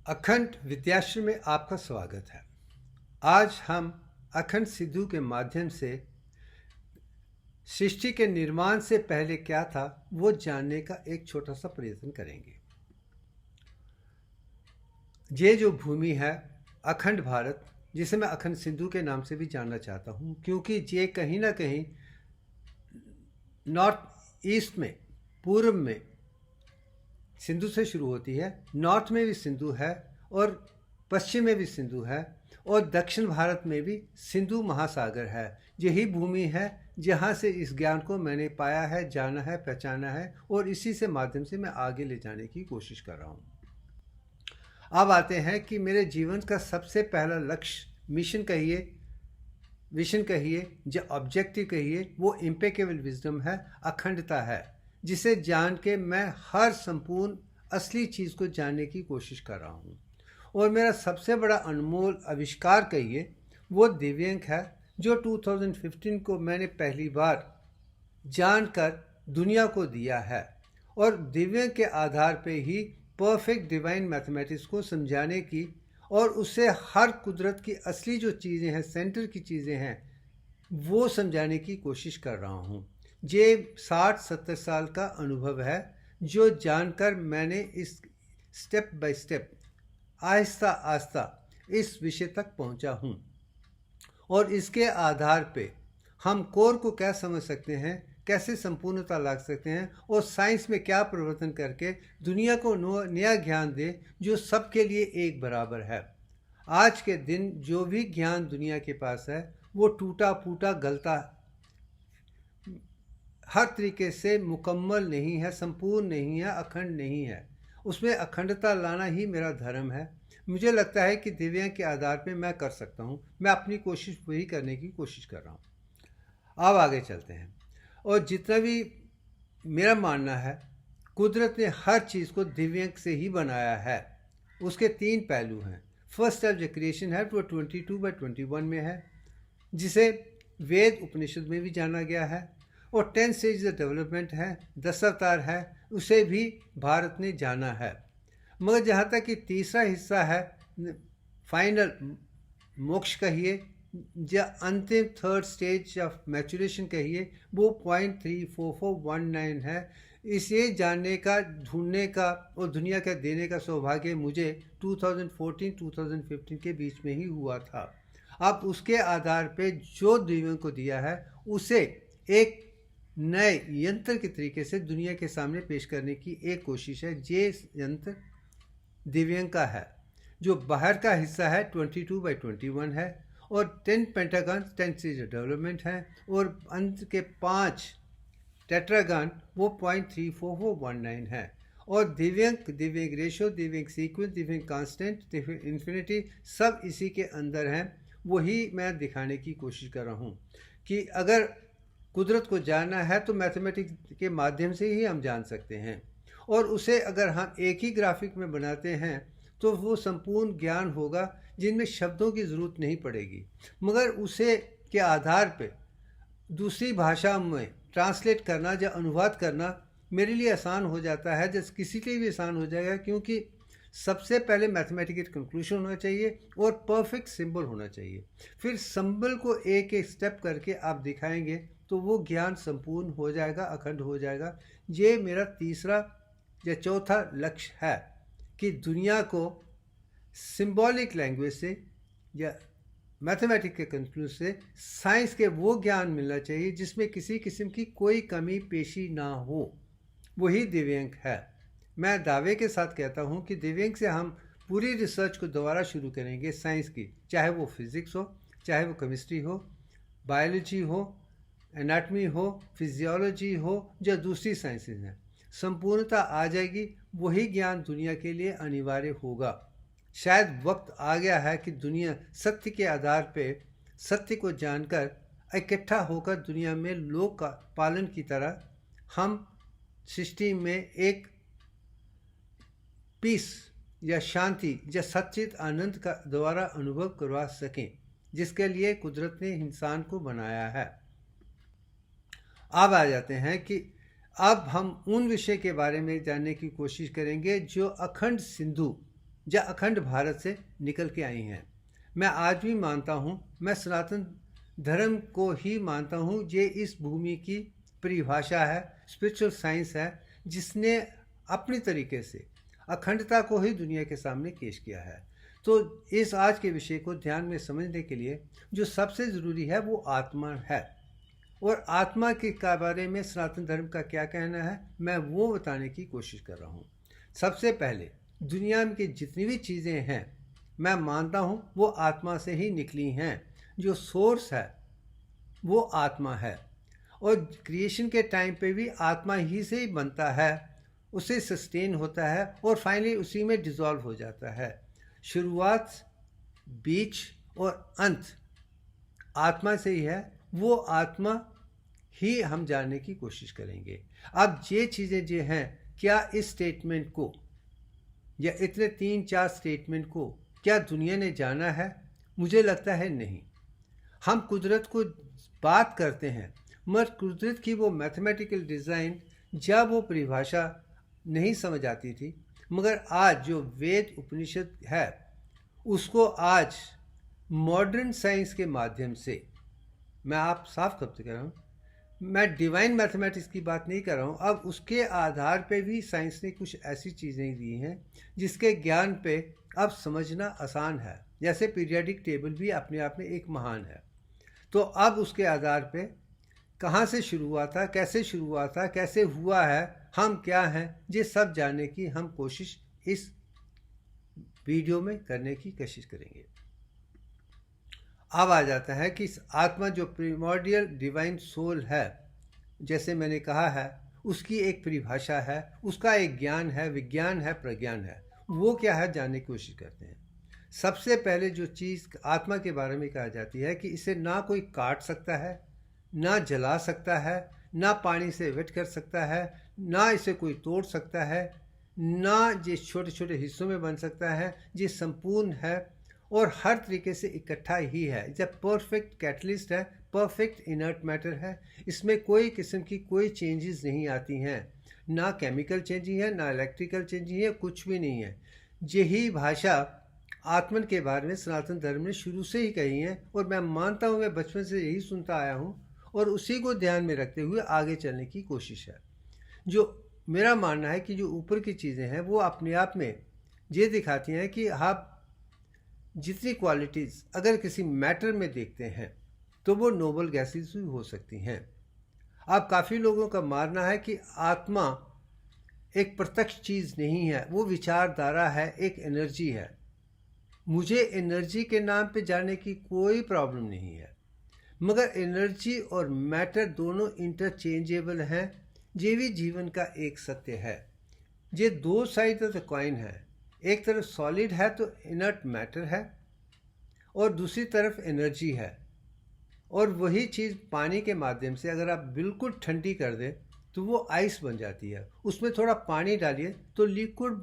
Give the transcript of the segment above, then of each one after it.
अखंड विद्याश्रम में आपका स्वागत है। आज हम अखंड सिंधु के माध्यम से सृष्टि के निर्माण से पहले क्या था वो जानने का एक छोटा सा प्रयत्न करेंगे। ये जो भूमि है अखंड भारत, जिसे मैं अखंड सिंधु के नाम से भी जानना चाहता हूँ, क्योंकि ये कहीं ना कहीं नॉर्थ ईस्ट में, पूर्व में सिंधु से शुरू होती है, नॉर्थ में भी सिंधु है और पश्चिम में भी सिंधु है और दक्षिण भारत में भी सिंधु महासागर है। यही भूमि है जहाँ से इस ज्ञान को मैंने पाया है, जाना है, पहचाना है और इसी से माध्यम से मैं आगे ले जाने की कोशिश कर रहा हूँ। अब आते हैं कि मेरे जीवन का सबसे पहला लक्ष्य, मिशन कहिए, विजन कहिए, जो ऑब्जेक्टिव कहिए, वो इम्पेकेबल विजडम है, अखंडता है, जिसे जान के मैं हर संपूर्ण असली चीज़ को जानने की कोशिश कर रहा हूँ। और मेरा सबसे बड़ा अनमोल आविष्कार कहिए वो दिव्यांग है, जो 2015 को मैंने पहली बार जानकर दुनिया को दिया है। और दिव्यांग के आधार पे ही परफेक्ट डिवाइन मैथमेटिक्स को समझाने की और उससे हर कुदरत की असली जो चीज़ें हैं, सेंटर की चीज़ें हैं, वो समझाने की कोशिश कर रहा हूँ। ये 60-70 साल का अनुभव है जो जानकर मैंने इस step by step, Aahista Aahista इस विषय तक पहुँचा हूँ। और इसके आधार पे हम कोर को क्या समझ सकते हैं, कैसे संपूर्णता ला सकते हैं और साइंस में क्या परिवर्तन करके दुनिया को नया ज्ञान दे जो सबके लिए एक बराबर है। आज के दिन जो भी ज्ञान दुनिया के पास है वो टूटा फूटा, गलता, हर तरीके से मुकम्मल नहीं है, संपूर्ण नहीं है, अखंड नहीं है। उसमें अखंडता लाना ही मेरा धर्म है। मुझे लगता है कि दिव्यांग के आधार पे मैं कर सकता हूँ। मैं अपनी कोशिश वही करने की कोशिश कर रहा हूँ। अब आगे चलते हैं। और जितना भी मेरा मानना है, कुदरत ने हर चीज़ को दिव्यांग से ही बनाया है। उसके 3 पहलू हैं। फर्स्ट ऑफ जो क्रिएशन है वो 22/21 में है, जिसे वेद उपनिषद में भी जाना गया है। और 10 स्टेज डेवलपमेंट है, 10 अवतार है, उसे भी भारत ने जाना है। मगर जहाँ तक कि तीसरा हिस्सा है, फाइनल मोक्ष कहिए या अंतिम थर्ड स्टेज ऑफ मैचुरेशन कहिए, वो 0.34419 है। इसे जानने का, ढूंढने का और दुनिया का देने का सौभाग्य मुझे 2014-2015 के बीच में ही हुआ था। अब उसके आधार पे जो दिव्यांग को दिया है उसे एक नए यंत्र के तरीके से दुनिया के सामने पेश करने की एक कोशिश है। ये यंत्र दिव्यांग का है। जो बाहर का हिस्सा है 22/21 है और 10 पेंटागन, 10 स्टेज डेवलपमेंट है और अंत के 5 टेट्रागन वो 0.34419 है। और दिव्यांग रेशो, दिव्यांग सीक्वेंस, दिव्यांग कांस्टेंट, दिव्यांग इन्फिनिटी सब इसी के अंदर हैं। वही मैं दिखाने की कोशिश कर रहा हूँ कि अगर कुदरत को जानना है तो मैथमेटिक्स के माध्यम से ही हम जान सकते हैं। और उसे अगर हम एक ही ग्राफिक में बनाते हैं तो वो संपूर्ण ज्ञान होगा जिनमें शब्दों की ज़रूरत नहीं पड़ेगी। मगर उसे के आधार पे दूसरी भाषा में ट्रांसलेट करना या अनुवाद करना मेरे लिए आसान हो जाता है, जैसे किसी के लिए भी आसान हो जाएगा, क्योंकि सबसे पहले मैथमेटिकल कंक्लूजन होना चाहिए और परफेक्ट सिंबल होना चाहिए। फिर सिंबल को एक एक स्टेप करके आप दिखाएंगे तो वो ज्ञान संपूर्ण हो जाएगा, अखंड हो जाएगा। ये मेरा तीसरा या चौथा लक्ष्य है कि दुनिया को सिंबॉलिक लैंग्वेज से या मैथमेटिक्स के कंक्लूजन से साइंस के वो ज्ञान मिलना चाहिए जिसमें किसी किस्म की कोई कमी पेशी ना हो। वही दिव्यांग है। मैं दावे के साथ कहता हूँ कि दिव्यांग से हम पूरी रिसर्च को दोबारा शुरू करेंगे साइंस की, चाहे वो फिज़िक्स हो, चाहे वो केमिस्ट्री हो, बायोलॉजी हो, एनाटमी हो, फिजियोलॉजी हो, जो दूसरी साइंसेज हैं। संपूर्णता आ जाएगी। वही ज्ञान दुनिया के लिए अनिवार्य होगा। शायद वक्त आ गया है कि दुनिया सत्य के आधार पे सत्य को जानकर इकट्ठा होकर दुनिया में लोक का पालन की तरह हम सृष्टि में एक पीस या शांति या सच्चित आनंद का दोबारा अनुभव करवा सकें, जिसके लिए कुदरत ने इंसान को बनाया है। अब आ जाते हैं कि अब हम उन विषय के बारे में जानने की कोशिश करेंगे जो अखंड सिंधु जो अखंड भारत से निकल के आई हैं। मैं आज भी मानता हूँ, मैं सनातन धर्म को ही मानता हूँ, ये इस भूमि की परिभाषा है, स्पिरिचुअल साइंस है, जिसने अपनी तरीके से अखंडता को ही दुनिया के सामने पेश किया है। तो इस आज के विषय को ध्यान में समझने के लिए जो सबसे ज़रूरी है वो आत्मा है, और आत्मा के बारे में सनातन धर्म का क्या कहना है मैं वो बताने की कोशिश कर रहा हूँ। सबसे पहले दुनिया में की जितनी भी चीज़ें हैं मैं मानता हूँ वो आत्मा से ही निकली हैं। जो सोर्स है वो आत्मा है, और क्रिएशन के टाइम पे भी आत्मा ही से ही बनता है, उसे सस्टेन होता है और फाइनली उसी में डिज़ोल्व हो जाता है। शुरुआत, बीच और अंत आत्मा से ही है। वो आत्मा ही हम जानने की कोशिश करेंगे। अब ये चीज़ें जो हैं, क्या इस स्टेटमेंट को या इतने 3-4 स्टेटमेंट को क्या दुनिया ने जाना है? मुझे लगता है नहीं। हम कुदरत को बात करते हैं, मगर कुदरत की वो मैथमेटिकल डिज़ाइन जब वो परिभाषा नहीं समझ आती थी, मगर आज जो वेद उपनिषद है उसको आज मॉडर्न साइंस के माध्यम से, मैं आप साफ शब्द कह रहा हूँ, मैं डिवाइन मैथमेटिक्स की बात नहीं कर रहा हूँ, अब उसके आधार पे भी साइंस ने कुछ ऐसी चीज़ें दी हैं जिसके ज्ञान पे अब समझना आसान है। जैसे पीरियडिक टेबल भी अपने आप में एक महान है। तो अब उसके आधार पे कहाँ से शुरू हुआ था, कैसे शुरू हुआ था, कैसे हुआ है, हम क्या हैं, ये सब जानने की हम कोशिश इस वीडियो में करने की कोशिश करेंगे। अब आ जाता है कि आत्मा जो प्रिमॉर्डियल डिवाइन सोल है, जैसे मैंने कहा है, उसकी एक परिभाषा है, उसका एक ज्ञान है, विज्ञान है, प्रज्ञान है। वो क्या है जानने की कोशिश करते हैं। सबसे पहले जो चीज़ आत्मा के बारे में कहा जाती है कि इसे ना कोई काट सकता है, ना जला सकता है, ना पानी से वेट कर सकता है, ना इसे कोई तोड़ सकता है, ना ये छोटे छोटे हिस्सों में बन सकता है। ये संपूर्ण है और हर तरीके से इकट्ठा ही है। जब परफेक्ट कैटलिस्ट है, परफेक्ट इनर्ट मैटर है, इसमें कोई किस्म की कोई चेंजेस नहीं आती हैं, ना केमिकल चेंजिंग है, ना इलेक्ट्रिकल चेंजिंग है, कुछ भी नहीं है। यही भाषा आत्मन के बारे में सनातन धर्म ने शुरू से ही कही है, और मैं मानता हूँ, मैं बचपन से यही सुनता आया हूँ और उसी को ध्यान में रखते हुए आगे चलने की कोशिश है। जो मेरा मानना है कि जो ऊपर की चीज़ें हैं वो अपने आप में ये दिखाती हैं कि आप जितनी क्वालिटीज़ अगर किसी मैटर में देखते हैं तो वो नोबल गैसेस भी हो सकती हैं। अब काफ़ी लोगों का मानना है कि आत्मा एक प्रत्यक्ष चीज़ नहीं है, वो विचारधारा है, एक एनर्जी है। मुझे एनर्जी के नाम पे जानने की कोई प्रॉब्लम नहीं है, मगर एनर्जी और मैटर दोनों इंटरचेंजेबल हैं। ये भी जीवन का एक सत्य है। ये दो साइड ऑफ द कॉइन है। एक तरफ सॉलिड है तो इनर्ट मैटर है, और दूसरी तरफ एनर्जी है। और वही चीज़ पानी के माध्यम से अगर आप बिल्कुल ठंडी कर दें तो वो आइस बन जाती है। उसमें थोड़ा पानी डालिए तो लिक्विड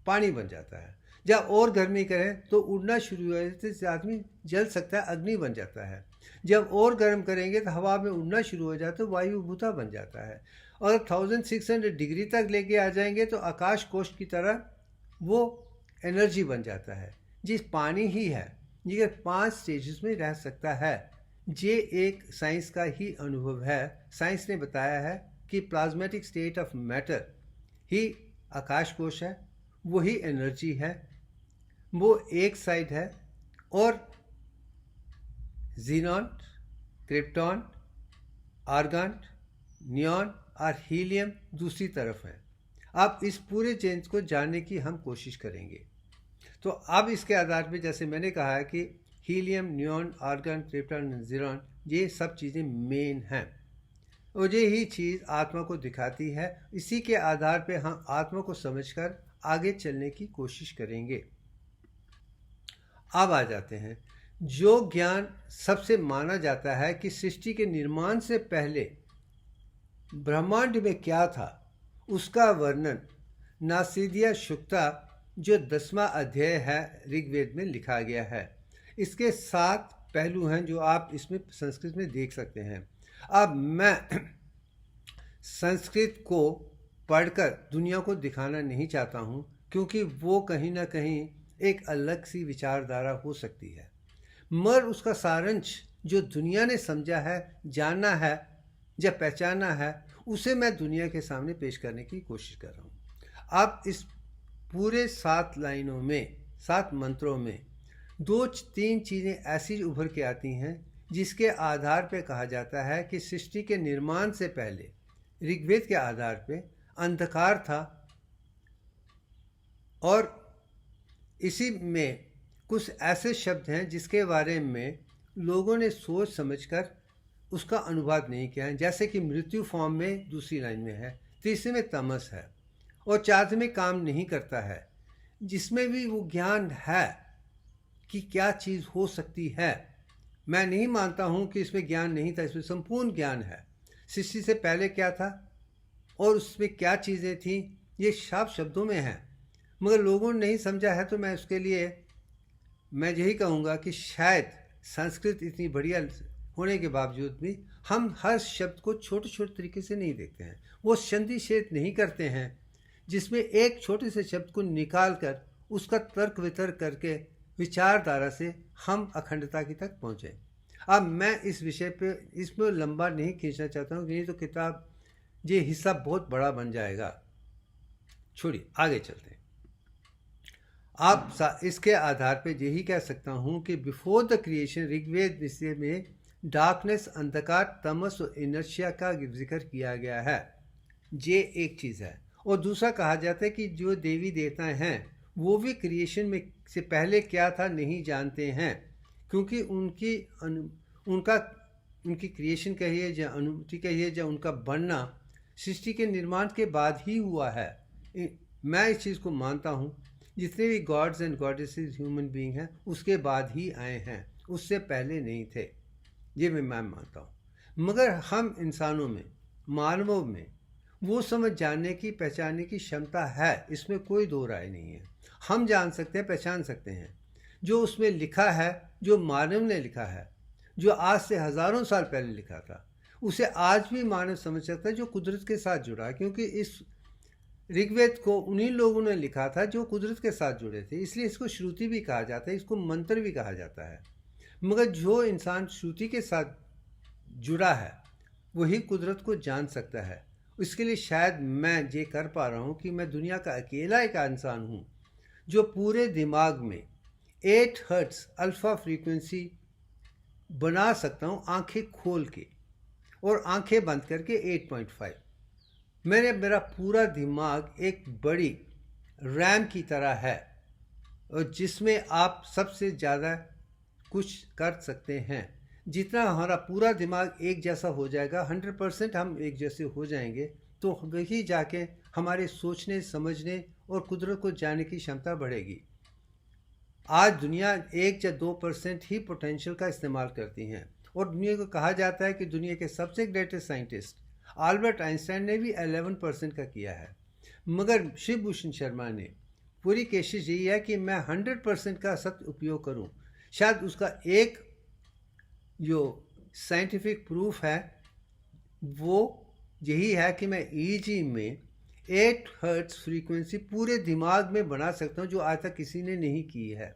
पानी बन जाता है। जब और गर्मी करें तो उड़ना शुरू हो जाता है, आदमी जल सकता है, अग्नि बन जाता है। जब और गर्म करेंगे तो हवा में उड़ना शुरू हो जाता है, वायुभूता बन जाता है। और 1600 डिग्री तक लेके आ जाएंगे तो आकाश कोश की तरह वो एनर्जी बन जाता है। जिस पानी ही है, ये 5 स्टेजेस में रह सकता है। ये एक साइंस का ही अनुभव है। साइंस ने बताया है कि प्लाज्मेटिक स्टेट ऑफ मैटर ही आकाश कोश है, वही एनर्जी है, वो एक साइड है, और जीनॉन, क्रिप्टॉन, आर्गन, नियॉन और हीलियम दूसरी तरफ है। अब इस पूरे चेंज को जानने की हम कोशिश करेंगे। तो अब इसके आधार पे जैसे मैंने कहा है कि helium, neon, argon, krypton, xenon, ये सब चीज़ें मेन हैं, और ये ही चीज़ आत्मा को दिखाती है। इसी के आधार पे हम आत्मा को समझकर आगे चलने की कोशिश करेंगे। अब आ जाते हैं, जो ज्ञान सबसे माना जाता है कि सृष्टि के निर्माण से पहले ब्रह्मांड में क्या था, उसका वर्णन नासिदिया शुक्ता जो 10वां अध्याय है ऋग्वेद में लिखा गया है। इसके 7 पहलू हैं जो आप इसमें संस्कृत में देख सकते हैं। अब मैं संस्कृत को पढ़कर दुनिया को दिखाना नहीं चाहता हूँ, क्योंकि वो कहीं ना कहीं एक अलग सी विचारधारा हो सकती है, मगर उसका सारांश जो दुनिया ने समझा है, जाना है या पहचाना है, उसे मैं दुनिया के सामने पेश करने की कोशिश कर रहा हूँ। अब इस पूरे 7 लाइनों में, 7 मंत्रों में 2-3 चीज़ें ऐसी उभर के आती हैं जिसके आधार पे कहा जाता है कि सृष्टि के निर्माण से पहले ऋग्वेद के आधार पे अंधकार था, और इसी में कुछ ऐसे शब्द हैं जिसके बारे में लोगों ने सोच समझकर उसका अनुवाद नहीं किया है, जैसे कि मृत्यु फॉर्म में दूसरी लाइन में है, तीसरे में तमस है, और चौथे में काम नहीं करता है, जिसमें भी वो ज्ञान है कि क्या चीज़ हो सकती है। मैं नहीं मानता हूँ कि इसमें ज्ञान नहीं था, इसमें संपूर्ण ज्ञान है। सृष्टि से पहले क्या था और उसमें क्या चीज़ें थी, ये साफ शब्दों में है, मगर लोगों ने नहीं समझा है। तो मैं उसके लिए मैं यही कहूँगा कि शायद संस्कृत इतनी बढ़िया होने के बावजूद भी हम हर शब्द को छोटे छोटे तरीके से नहीं देखते हैं, वो संधि छेद नहीं करते हैं जिसमें एक छोटे से शब्द को निकाल कर उसका तर्क वितर्क करके विचारधारा से हम अखंडता की तक पहुँचे। अब मैं इस विषय पे इसमें लंबा नहीं खींचना चाहता हूँ, नहीं तो किताब ये हिस्सा बहुत बड़ा बन जाएगा। छोड़िए, आगे चलते हैं। आप इसके आधार पे यही कह सकता हूँ कि बिफोर द क्रिएशन ऋग्वेद विषय में डार्कनेस, अंधकार, तमस और इनर्शिया का जिक्र किया गया है। ये एक चीज़ है। और दूसरा कहा जाता है कि जो देवी देवता हैं वो भी क्रिएशन में से पहले क्या था नहीं जानते हैं, क्योंकि उनकी क्रिएशन कहिए या अनुभूति कहिए या उनका बनना सृष्टि के निर्माण के बाद ही हुआ है। मैं इस चीज़ को मानता हूँ। जितने भी gods and goddesses human being हैं उसके बाद ही आए हैं, उससे पहले नहीं थे, ये मैं मानता हूँ। मगर हम इंसानों में, मानवों में वो समझ जानने की, पहचानने की क्षमता है, इसमें कोई दो राय नहीं है। हम जान सकते हैं, पहचान सकते हैं। जो उसमें लिखा है, जो मानव ने लिखा है, जो आज से हज़ारों साल पहले लिखा था, उसे आज भी मानव समझ सकता है जो कुदरत के साथ जुड़ा है, क्योंकि इस ऋग्वेद को उन्हीं लोगों ने लिखा था जो कुदरत के साथ जुड़े थे। इसलिए इसको श्रुति भी कहा जाता है, इसको मंत्र भी कहा जाता है। मगर जो इंसान श्रुति के साथ जुड़ा है वही कुदरत को जान सकता है। इसके लिए शायद मैं ये कर पा रहा हूँ कि मैं दुनिया का अकेला एक इंसान हूँ जो पूरे दिमाग में 8 हर्ट्ज अल्फ़ा फ्रीक्वेंसी बना सकता हूँ, आंखें खोल के और आंखें बंद करके 8.5। मेरा पूरा दिमाग एक बड़ी रैम की तरह है, और जिसमें आप सबसे ज़्यादा कुछ कर सकते हैं। जितना हमारा पूरा दिमाग एक जैसा हो जाएगा, 100% हम एक जैसे हो जाएंगे, तो वही जाके हमारे सोचने, समझने और कुदरत को जानने की क्षमता बढ़ेगी। आज दुनिया 1 या 2% ही पोटेंशियल का इस्तेमाल करती हैं, और दुनिया को कहा जाता है कि दुनिया के सबसे ग्रेटेस्ट साइंटिस्ट अल्बर्ट आइंस्टाइन ने भी 11% का किया है। मगर शिवभूषण शर्मा ने पूरी कोशिश यही है कि मैं 100% का सत्य उपयोग करूं। शायद उसका एक जो साइंटिफिक प्रूफ है वो यही है कि मैं ईजी में 8 हर्ट्ज फ्रीक्वेंसी पूरे दिमाग में बना सकता हूं, जो आज तक किसी ने नहीं की है।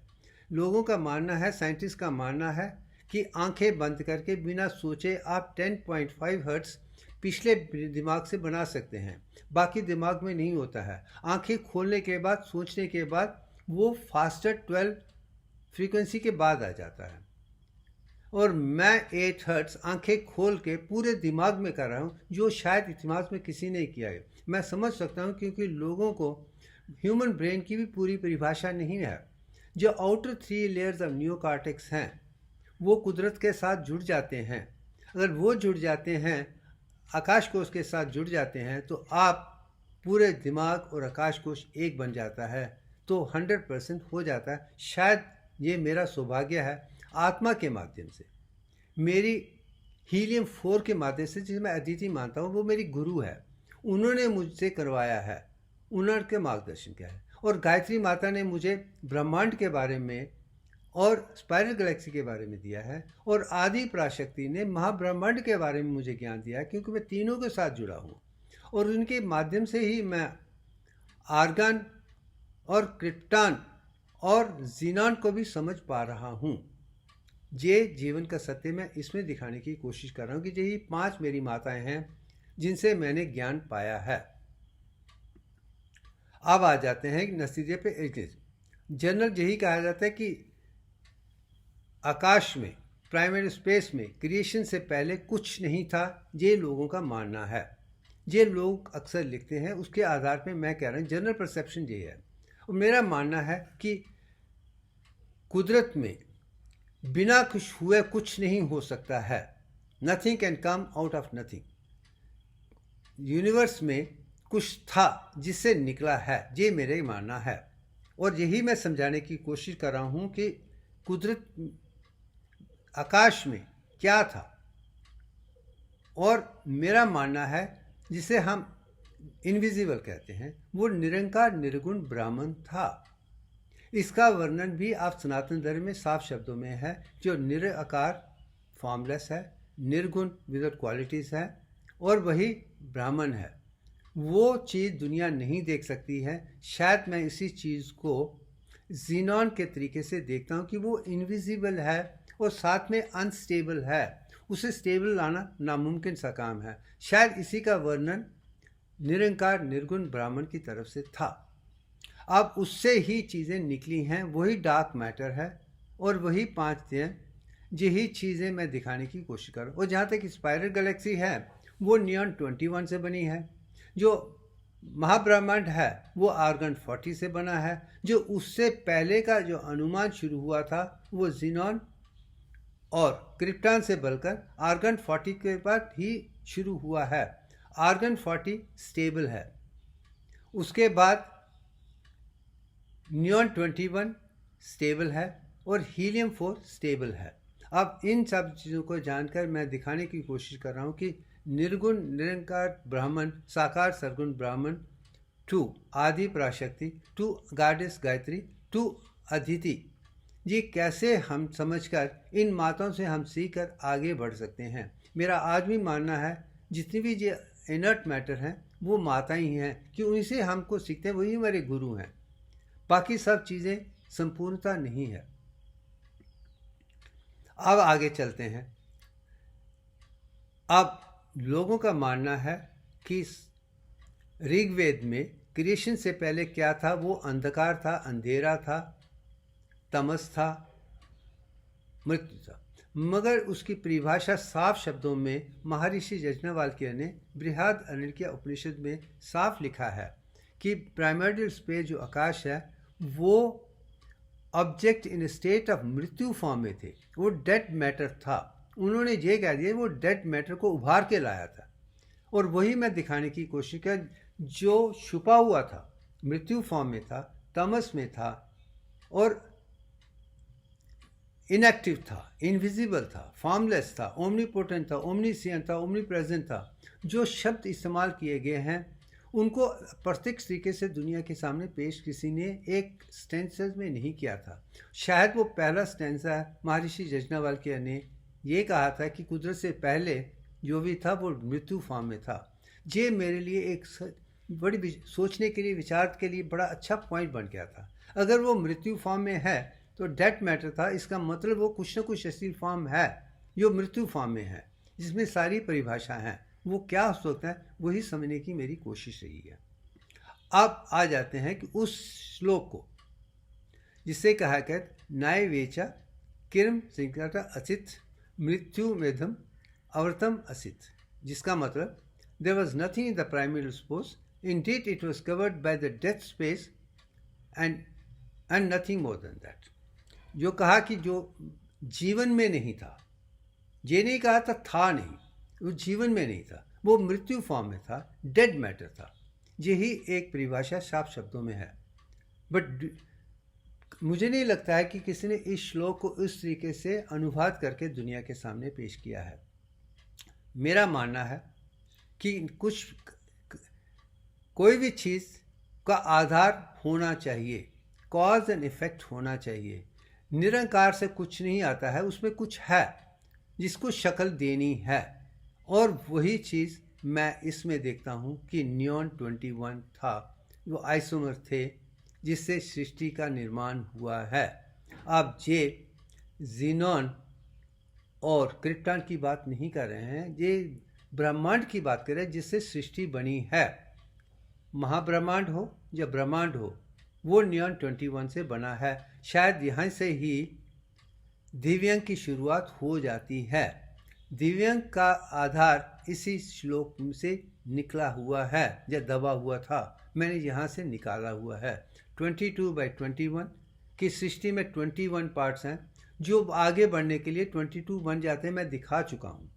लोगों का मानना है, साइंटिस्ट का मानना है कि आंखें बंद करके बिना सोचे आप 10.5 हर्ट्ज पिछले दिमाग से बना सकते हैं, बाकी दिमाग में नहीं होता है। आंखें खोलने के बाद, सोचने के बाद वो फास्टर 12 फ्रीक्वेंसी के बाद आ जाता है। और मैं 8 हर्ट्ज आंखें खोल के पूरे दिमाग में कर रहा हूँ, जो शायद इतिहास में किसी ने किया है। मैं समझ सकता हूँ क्योंकि लोगों को ह्यूमन ब्रेन की भी पूरी परिभाषा नहीं है। जो आउटर 3 लेयर्स ऑफ नियोकॉर्टेक्स हैं वो कुदरत के साथ जुड़ जाते हैं। अगर वो जुड़ जाते हैं, आकाश कोश के साथ जुड़ जाते हैं, तो आप पूरे दिमाग और आकाश कोश एक बन जाता है, तो 100% हो जाता है। शायद ये मेरा सौभाग्य है। आत्मा के माध्यम से, मेरी हीलियम 4 के माध्यम से, जिसे मैं अदिति मानता हूँ, वो मेरी गुरु है, उन्होंने मुझसे करवाया है, उन्होंने मार्गदर्शन किया है। और गायत्री माता ने मुझे ब्रह्मांड के बारे में और स्पाइरल गैलेक्सी के बारे में दिया है, और आदि पराशक्ति ने महाब्रह्मांड के बारे में मुझे ज्ञान दिया है, क्योंकि मैं तीनों के साथ जुड़ा हूँ। और उनके माध्यम से ही मैं आर्गन और क्रिप्टॉन और जीनॉन को भी समझ पा रहा हूँ। ये जीवन का सत्य मैं इसमें दिखाने की कोशिश कर रहा हूँ कि यही 5 मेरी माताएं हैं जिनसे मैंने ज्ञान पाया है। अब आ जाते हैं नतीजे पे। जनरल यही कहा जाता है कि आकाश में, प्राइमरी स्पेस में क्रिएशन से पहले कुछ नहीं था, ये लोगों का मानना है। ये लोग अक्सर लिखते हैं, उसके आधार पे मैं कह रहा हूँ जनरल परसेप्शन ये है। और मेरा मानना है कि कुदरत में बिना कुछ हुए कुछ नहीं हो सकता है। Nothing can come out of nothing. Universe में कुछ था जिससे निकला है, ये मेरा मानना है। और यही मैं समझाने की कोशिश कर रहा हूँ कि कुदरत आकाश में क्या था। और मेरा मानना है जिसे हम इनविजिबल कहते हैं, वो निरंकार निर्गुण ब्राह्मण था। इसका वर्णन भी आप सनातन धर्म में साफ शब्दों में है, जो निराकार फॉर्मलेस है, निर्गुण विदाउट क्वालिटीज है, और वही ब्राह्मण है। वो चीज़ दुनिया नहीं देख सकती है। शायद मैं इसी चीज़ को जीनॉन के तरीके से देखता हूँ कि वो इनविजिबल है और साथ में अनस्टेबल है। उसे स्टेबल लाना नामुमकिन सा काम है। शायद इसी का वर्णन निरंकार निर्गुण ब्राह्मण की तरफ से था। अब उससे ही चीज़ें निकली हैं, वही डार्क मैटर है और वही 5 हैं। यही चीज़ें मैं दिखाने की कोशिश कर रहा हूँ। और जहाँ तक स्पाइरल गैलेक्सी है, वो नियॉन 21 से बनी है। जो महाब्रह्मांड है वो आर्गन 40 से बना है। जो उससे पहले का जो अनुमान शुरू हुआ था वो जीनॉन और क्रिप्टॉन से बढ़कर आर्गन 40 के बाद ही शुरू हुआ है। आर्गन 40 स्टेबल है। उसके बाद नियॉन 21 स्टेबल है और हीलियम 4 स्टेबल है। अब इन सब चीज़ों को जानकर मैं दिखाने की कोशिश कर रहा हूँ कि निर्गुण निरंकार ब्राह्मण, साकार सरगुण ब्राह्मण, 2 आदि पराशक्ति, 2 गॉडेस गायत्री, 2 अदिति, ये कैसे हम समझकर इन माताओं से हम सीखकर आगे बढ़ सकते हैं। मेरा आज भी मानना है जितनी भी ये इनर्ट मैटर हैं वो माताएं ही हैं, कि उनसे हमको सीखते हैं, वही हमारे गुरु हैं। बाकी सब चीज़ें संपूर्णता नहीं है। अब आगे चलते हैं। अब लोगों का मानना है कि ऋग्वेद में क्रिएशन से पहले क्या था, वो अंधकार था, अंधेरा था, तमस था, मृत्यु था। मगर उसकी परिभाषा साफ शब्दों में महर्षि याज्ञवल्क्य ने बृहद अरण्यक उपनिषद में साफ लिखा है कि प्राइमर्डियल स्पेस जो आकाश है वो ऑब्जेक्ट इन स्टेट ऑफ मृत्यु फॉर्म में थे, वो डेड मैटर था। उन्होंने ये कह दिया वो डेड मैटर को उभार के लाया था। और वही मैं दिखाने की कोशिश कर, जो छुपा हुआ था, मृत्यु फॉर्म में था, तमस में था और इनएक्टिव था, इनविजिबल था, फॉर्मलेस था, ओमनीपोटेंट था, ओमनीसिएंट था, ओमनी प्रेजेंट था। जो शब्द इस्तेमाल किए गए हैं उनको प्रत्यक्ष तरीके से दुनिया के सामने पेश किसी ने एक स्टेंसर में नहीं किया था। शायद वो पहला स्टेंसा महर्षि याज्ञवल्क्य ने ये कहा था कि कुदरत से पहले जो भी था वो मृत्यु फॉर्म में था। ये मेरे लिए एक बड़ी सोचने के लिए, विचार के लिए बड़ा अच्छा पॉइंट बन गया था। अगर वो मृत्यु फॉर्म में है तो डेड मैटर था, इसका मतलब वो कुछ न कुछ ऐसी फॉर्म है जो मृत्यु फॉर्म में है, जिसमें सारी परिभाषा है। वो क्या हो सकता है वही समझने की मेरी कोशिश रही है। अब आ जाते हैं कि उस श्लोक को जिसे कहा गया नाय वेचा किरम सिंकटा असित मृत्यु मेधम अवर्तम असित, जिसका मतलब there was nothing in the primary space, indeed it was covered by the death space and nothing more than that. जो कहा कि जो जीवन में नहीं था, ये नहीं कहा था नहीं, वो जीवन में नहीं था, वो मृत्यु फॉर्म में था, डेड मैटर था। यही एक परिभाषा साफ शब्दों में है। बट मुझे नहीं लगता है कि किसी ने इस श्लोक को इस तरीके से अनुवाद करके दुनिया के सामने पेश किया है। मेरा मानना है कि कोई भी चीज़ का आधार होना चाहिए, कॉज एंड इफेक्ट होना चाहिए। निरंकार से कुछ नहीं आता है, उसमें कुछ है जिसको शक्ल देनी है। और वही चीज़ मैं इसमें देखता हूँ कि नियॉन 21 था, वो आइसोमर थे जिससे सृष्टि का निर्माण हुआ है। अब ये ज़ीनॉन और क्रिप्टॉन की बात नहीं कर रहे हैं, ये ब्रह्मांड की बात कर रहे हैं जिससे सृष्टि बनी है। महाब्रह्मांड हो या ब्रह्मांड हो, वो नियॉन 21 से बना है। शायद यहाँ से ही दिव्यांग की शुरुआत हो जाती है। दिव्यांग का आधार इसी श्लोक से निकला हुआ है या दबा हुआ था, मैंने यहाँ से निकाला हुआ है। 22/21 की सृष्टि में 21 पार्ट्स हैं जो आगे बढ़ने के लिए 22 बन जाते हैं, मैं दिखा चुका हूँ।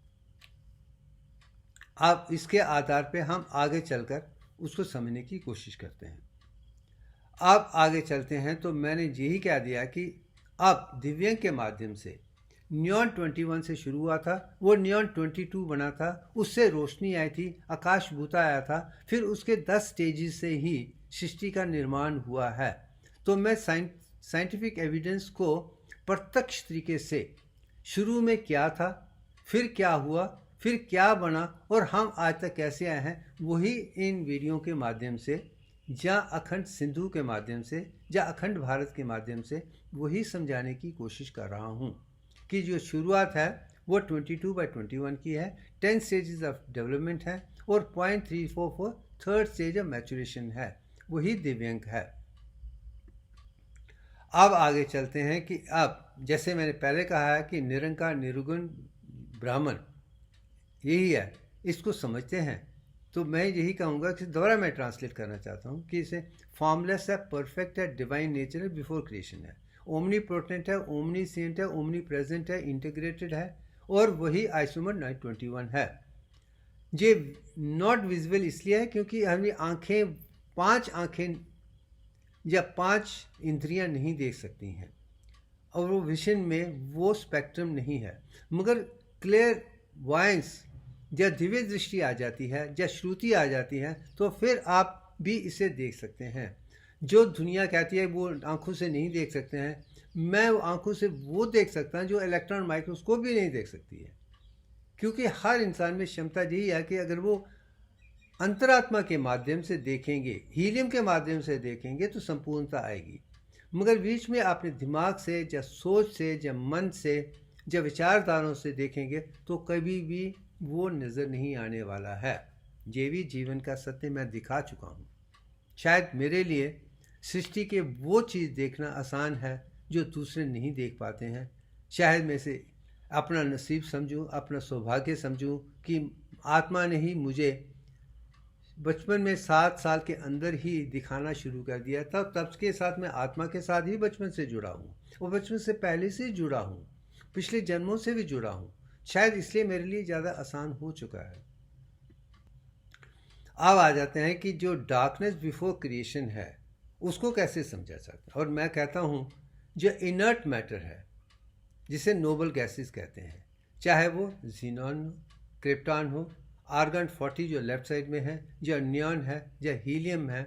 अब इसके आधार पे हम आगे चलकर उसको समझने की कोशिश करते हैं। अब आगे चलते हैं तो मैंने यही कह दिया कि अब दिव्यांग के माध्यम से नियॉन 21 से शुरू हुआ था, वो नियॉन 22 बना था, उससे रोशनी आई थी, आकाश भूता आया था, फिर उसके 10 स्टेजेस से ही सृष्टि का निर्माण हुआ है। तो मैं साइंटिफिक एविडेंस को प्रत्यक्ष तरीके से शुरू में क्या था, फिर क्या हुआ, फिर क्या बना और हम आज तक कैसे आए हैं, वही इन वीडियो के माध्यम से या अखंड सिंधु के माध्यम से या अखंड भारत के माध्यम से वही समझाने की कोशिश कर रहा हूँ कि जो शुरुआत है वो 22/21 की है, 10 स्टेजेस ऑफ डेवलपमेंट है और 0.344 थर्ड स्टेज ऑफ मैचुरेशन है, वही दिव्यांग है। अब आगे चलते हैं कि अब जैसे मैंने पहले कहा है कि निरंकार निर्गुण ब्राह्मण यही है, इसको समझते हैं तो मैं यही कहूँगा कि दोबारा मैं ट्रांसलेट करना चाहता हूँ कि इसे फॉर्मलेस है, परफेक्ट है, डिवाइन नेचर है, बिफोर क्रिएशन है, ओमनी पोटेंट है, ओमनी सेंट है, ओमनी प्रेजेंट है, इंटीग्रेटेड है और वही आइसोमर 921 है। ये नॉट विजिबल इसलिए है क्योंकि हमारी आँखें 5 आँखें या 5 इंद्रियां नहीं देख सकती हैं और वो विजन में वो स्पेक्ट्रम नहीं है, मगर क्लियर वॉयंस या दिव्य दृष्टि आ जाती है या श्रुति आ जाती है तो फिर आप भी इसे देख सकते हैं। जो दुनिया कहती है वो आंखों से नहीं देख सकते हैं, मैं आंखों से वो देख सकता हूँ जो इलेक्ट्रॉन माइक्रोस्कोप भी नहीं देख सकती है, क्योंकि हर इंसान में क्षमता यही है कि अगर वो अंतरात्मा के माध्यम से देखेंगे, हीलियम के माध्यम से देखेंगे तो संपूर्णता आएगी। मगर बीच में अपने दिमाग से या सोच से या मन से या विचारधाराओं से देखेंगे तो कभी भी वो नज़र नहीं आने वाला है। ये भी जीवन का सत्य मैं दिखा चुका हूँ। शायद मेरे लिए सृष्टि के वो चीज़ देखना आसान है जो दूसरे नहीं देख पाते हैं। शायद मैं इसे अपना नसीब समझूं, अपना सौभाग्य समझूं कि आत्मा ने ही मुझे बचपन में 7 साल के अंदर ही दिखाना शुरू कर दिया था। तब के साथ मैं आत्मा के साथ ही बचपन से जुड़ा हूँ और बचपन से पहले से जुड़ा हूँ, पिछले जन्मों से भी जुड़ा हूँ। शायद इसलिए मेरे लिए ज़्यादा आसान हो चुका है। अब आ जाते हैं कि जो डार्कनेस बिफोर क्रिएशन है उसको कैसे समझा सकता है। और मैं कहता हूँ जो इनर्ट मैटर है जिसे नोबल गैसेस कहते हैं, चाहे वो जीनॉन हो, क्रिप्टॉन हो, आर्गन 40 जो लेफ्ट साइड में है, या नियॉन है या हीलियम है,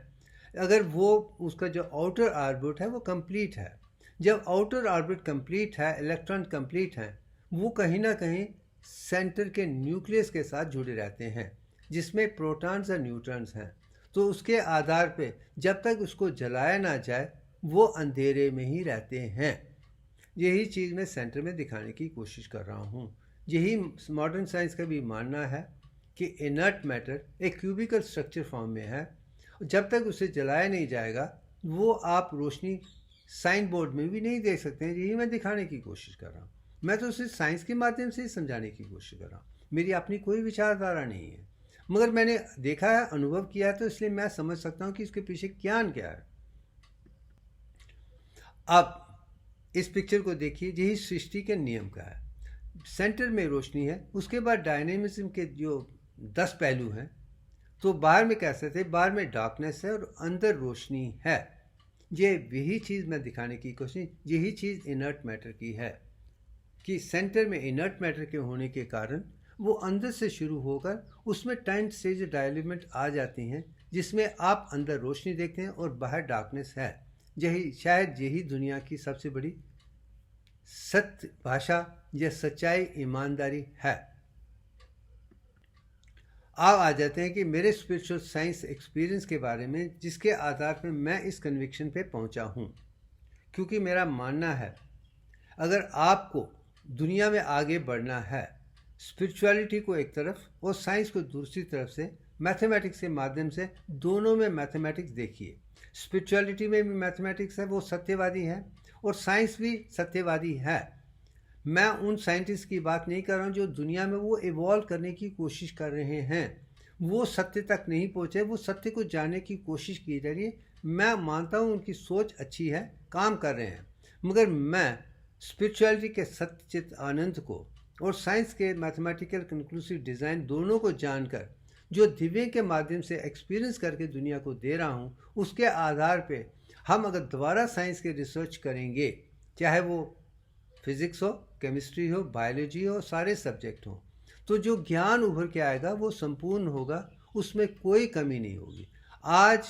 अगर वो उसका जो आउटर ऑर्बिट है वो कंप्लीट है, जब आउटर ऑर्बिट कंप्लीट है, इलेक्ट्रॉन कंप्लीट है, वो कहीं ना कहीं सेंटर के न्यूक्लियस के साथ जुड़े रहते हैं जिसमें प्रोटॉन्स और न्यूट्रॉन्स हैं। तो उसके आधार पे जब तक उसको जलाया ना जाए वो अंधेरे में ही रहते हैं। यही चीज़ मैं सेंटर में दिखाने की कोशिश कर रहा हूँ। यही मॉडर्न साइंस का भी मानना है कि इनर्ट मैटर एक क्यूबिकल स्ट्रक्चर फॉर्म में है, जब तक उसे जलाया नहीं जाएगा वो आप रोशनी साइन बोर्ड में भी नहीं देख सकते हैं। यही मैं दिखाने की कोशिश कर रहा हूँ। मैं तो उसे साइंस के माध्यम से ही समझाने की कोशिश कर रहा हूँ, मेरी अपनी कोई विचारधारा नहीं है, मगर मैंने देखा है, अनुभव किया है, तो इसलिए मैं समझ सकता हूँ कि इसके पीछे ज्ञान क्या है। अब इस पिक्चर को देखिए, यही सृष्टि के नियम का है। सेंटर में रोशनी है, उसके बाद डायनेमिज्म के जो 10 पहलू हैं, तो बाहर में कैसे थे, बाहर में डार्कनेस है और अंदर रोशनी है। ये वही चीज़ मैं दिखाने की कोशिश, यही चीज़ इनर्ट मैटर की है कि सेंटर में इनर्ट मैटर के होने के कारण वो अंदर से शुरू होकर उसमें 10 स्टेज डेवलपमेंट आ जाती हैं जिसमें आप अंदर रोशनी देखते हैं और बाहर डार्कनेस है। यही शायद यही दुनिया की सबसे बड़ी सत्य भाषा या सच्चाई ईमानदारी है। अब आ जाते हैं कि मेरे स्पिरिचुअल साइंस एक्सपीरियंस के बारे में, जिसके आधार पर मैं इस कन्विक्शन पे पहुंचा हूं। क्योंकि मेरा मानना है, अगर आपको दुनिया में आगे बढ़ना है, स्पिरिचुअलिटी को एक तरफ और साइंस को दूसरी तरफ से, मैथमेटिक्स के माध्यम से, दोनों में मैथमेटिक्स देखिए। स्पिरिचुअलिटी में भी मैथमेटिक्स है, वो सत्यवादी है, और साइंस भी सत्यवादी है। मैं उन साइंटिस्ट की बात नहीं कर रहा हूँ जो दुनिया में वो इवॉल्व करने की कोशिश कर रहे हैं, वो सत्य तक नहीं पहुँचे, वो सत्य को जानने की कोशिश की जा रही है। मैं मानता हूँ उनकी सोच अच्छी है, काम कर रहे हैं, मगर मैं स्पिरिचुअलिटी के सत्यचित आनंद को और साइंस के मैथमेटिकल कंक्लूसिव डिज़ाइन दोनों को जानकर, जो दिव्य के माध्यम से एक्सपीरियंस करके दुनिया को दे रहा हूँ, उसके आधार पे हम अगर दोबारा साइंस के रिसर्च करेंगे, चाहे वो फिज़िक्स हो, केमिस्ट्री हो, बायोलॉजी हो, सारे सब्जेक्ट हो, तो जो ज्ञान उभर के आएगा वो संपूर्ण होगा, उसमें कोई कमी नहीं होगी। आज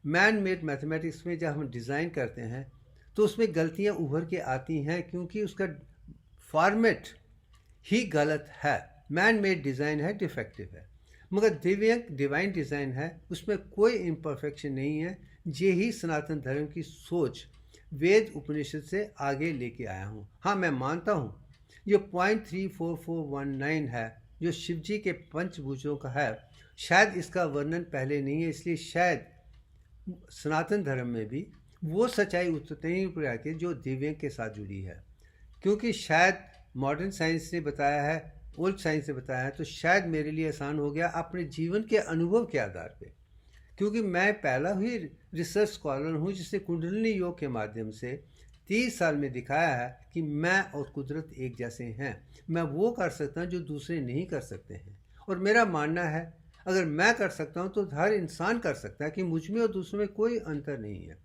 मैन मेड मैथमेटिक्स में जब हम डिज़ाइन करते हैं तो उसमें गलतियां उभर के आती हैं, क्योंकि उसका फॉर्मेट ही गलत है। मैन मेड डिज़ाइन है, डिफेक्टिव है, मगर दिव्य डिवाइन डिज़ाइन है, उसमें कोई इम्परफेक्शन नहीं है। यही सनातन धर्म की सोच वेद उपनिषद से आगे लेके आया हूँ। हाँ, मैं मानता हूँ जो 0.34419 है, जो शिव जी के पंचभुजों का है, शायद इसका वर्णन पहले नहीं है, इसलिए शायद सनातन धर्म में भी वो सच्चाई उतरते ही ऊपर आके जो दिव्य के साथ जुड़ी है। क्योंकि शायद मॉडर्न साइंस ने बताया है, ओल्ड साइंस ने बताया है, तो शायद मेरे लिए आसान हो गया अपने जीवन के अनुभव के आधार पे। क्योंकि मैं पहला ही रिसर्च स्कॉलर हूँ जिसने कुंडलिनी योग के माध्यम से 30 साल में दिखाया है कि मैं और कुदरत एक जैसे हैं। मैं वो कर सकता हूँ जो दूसरे नहीं कर सकते हैं, और मेरा मानना है अगर मैं कर सकता हूँ तो हर इंसान कर सकता है, कि मुझ में और दूसरों में कोई अंतर नहीं है।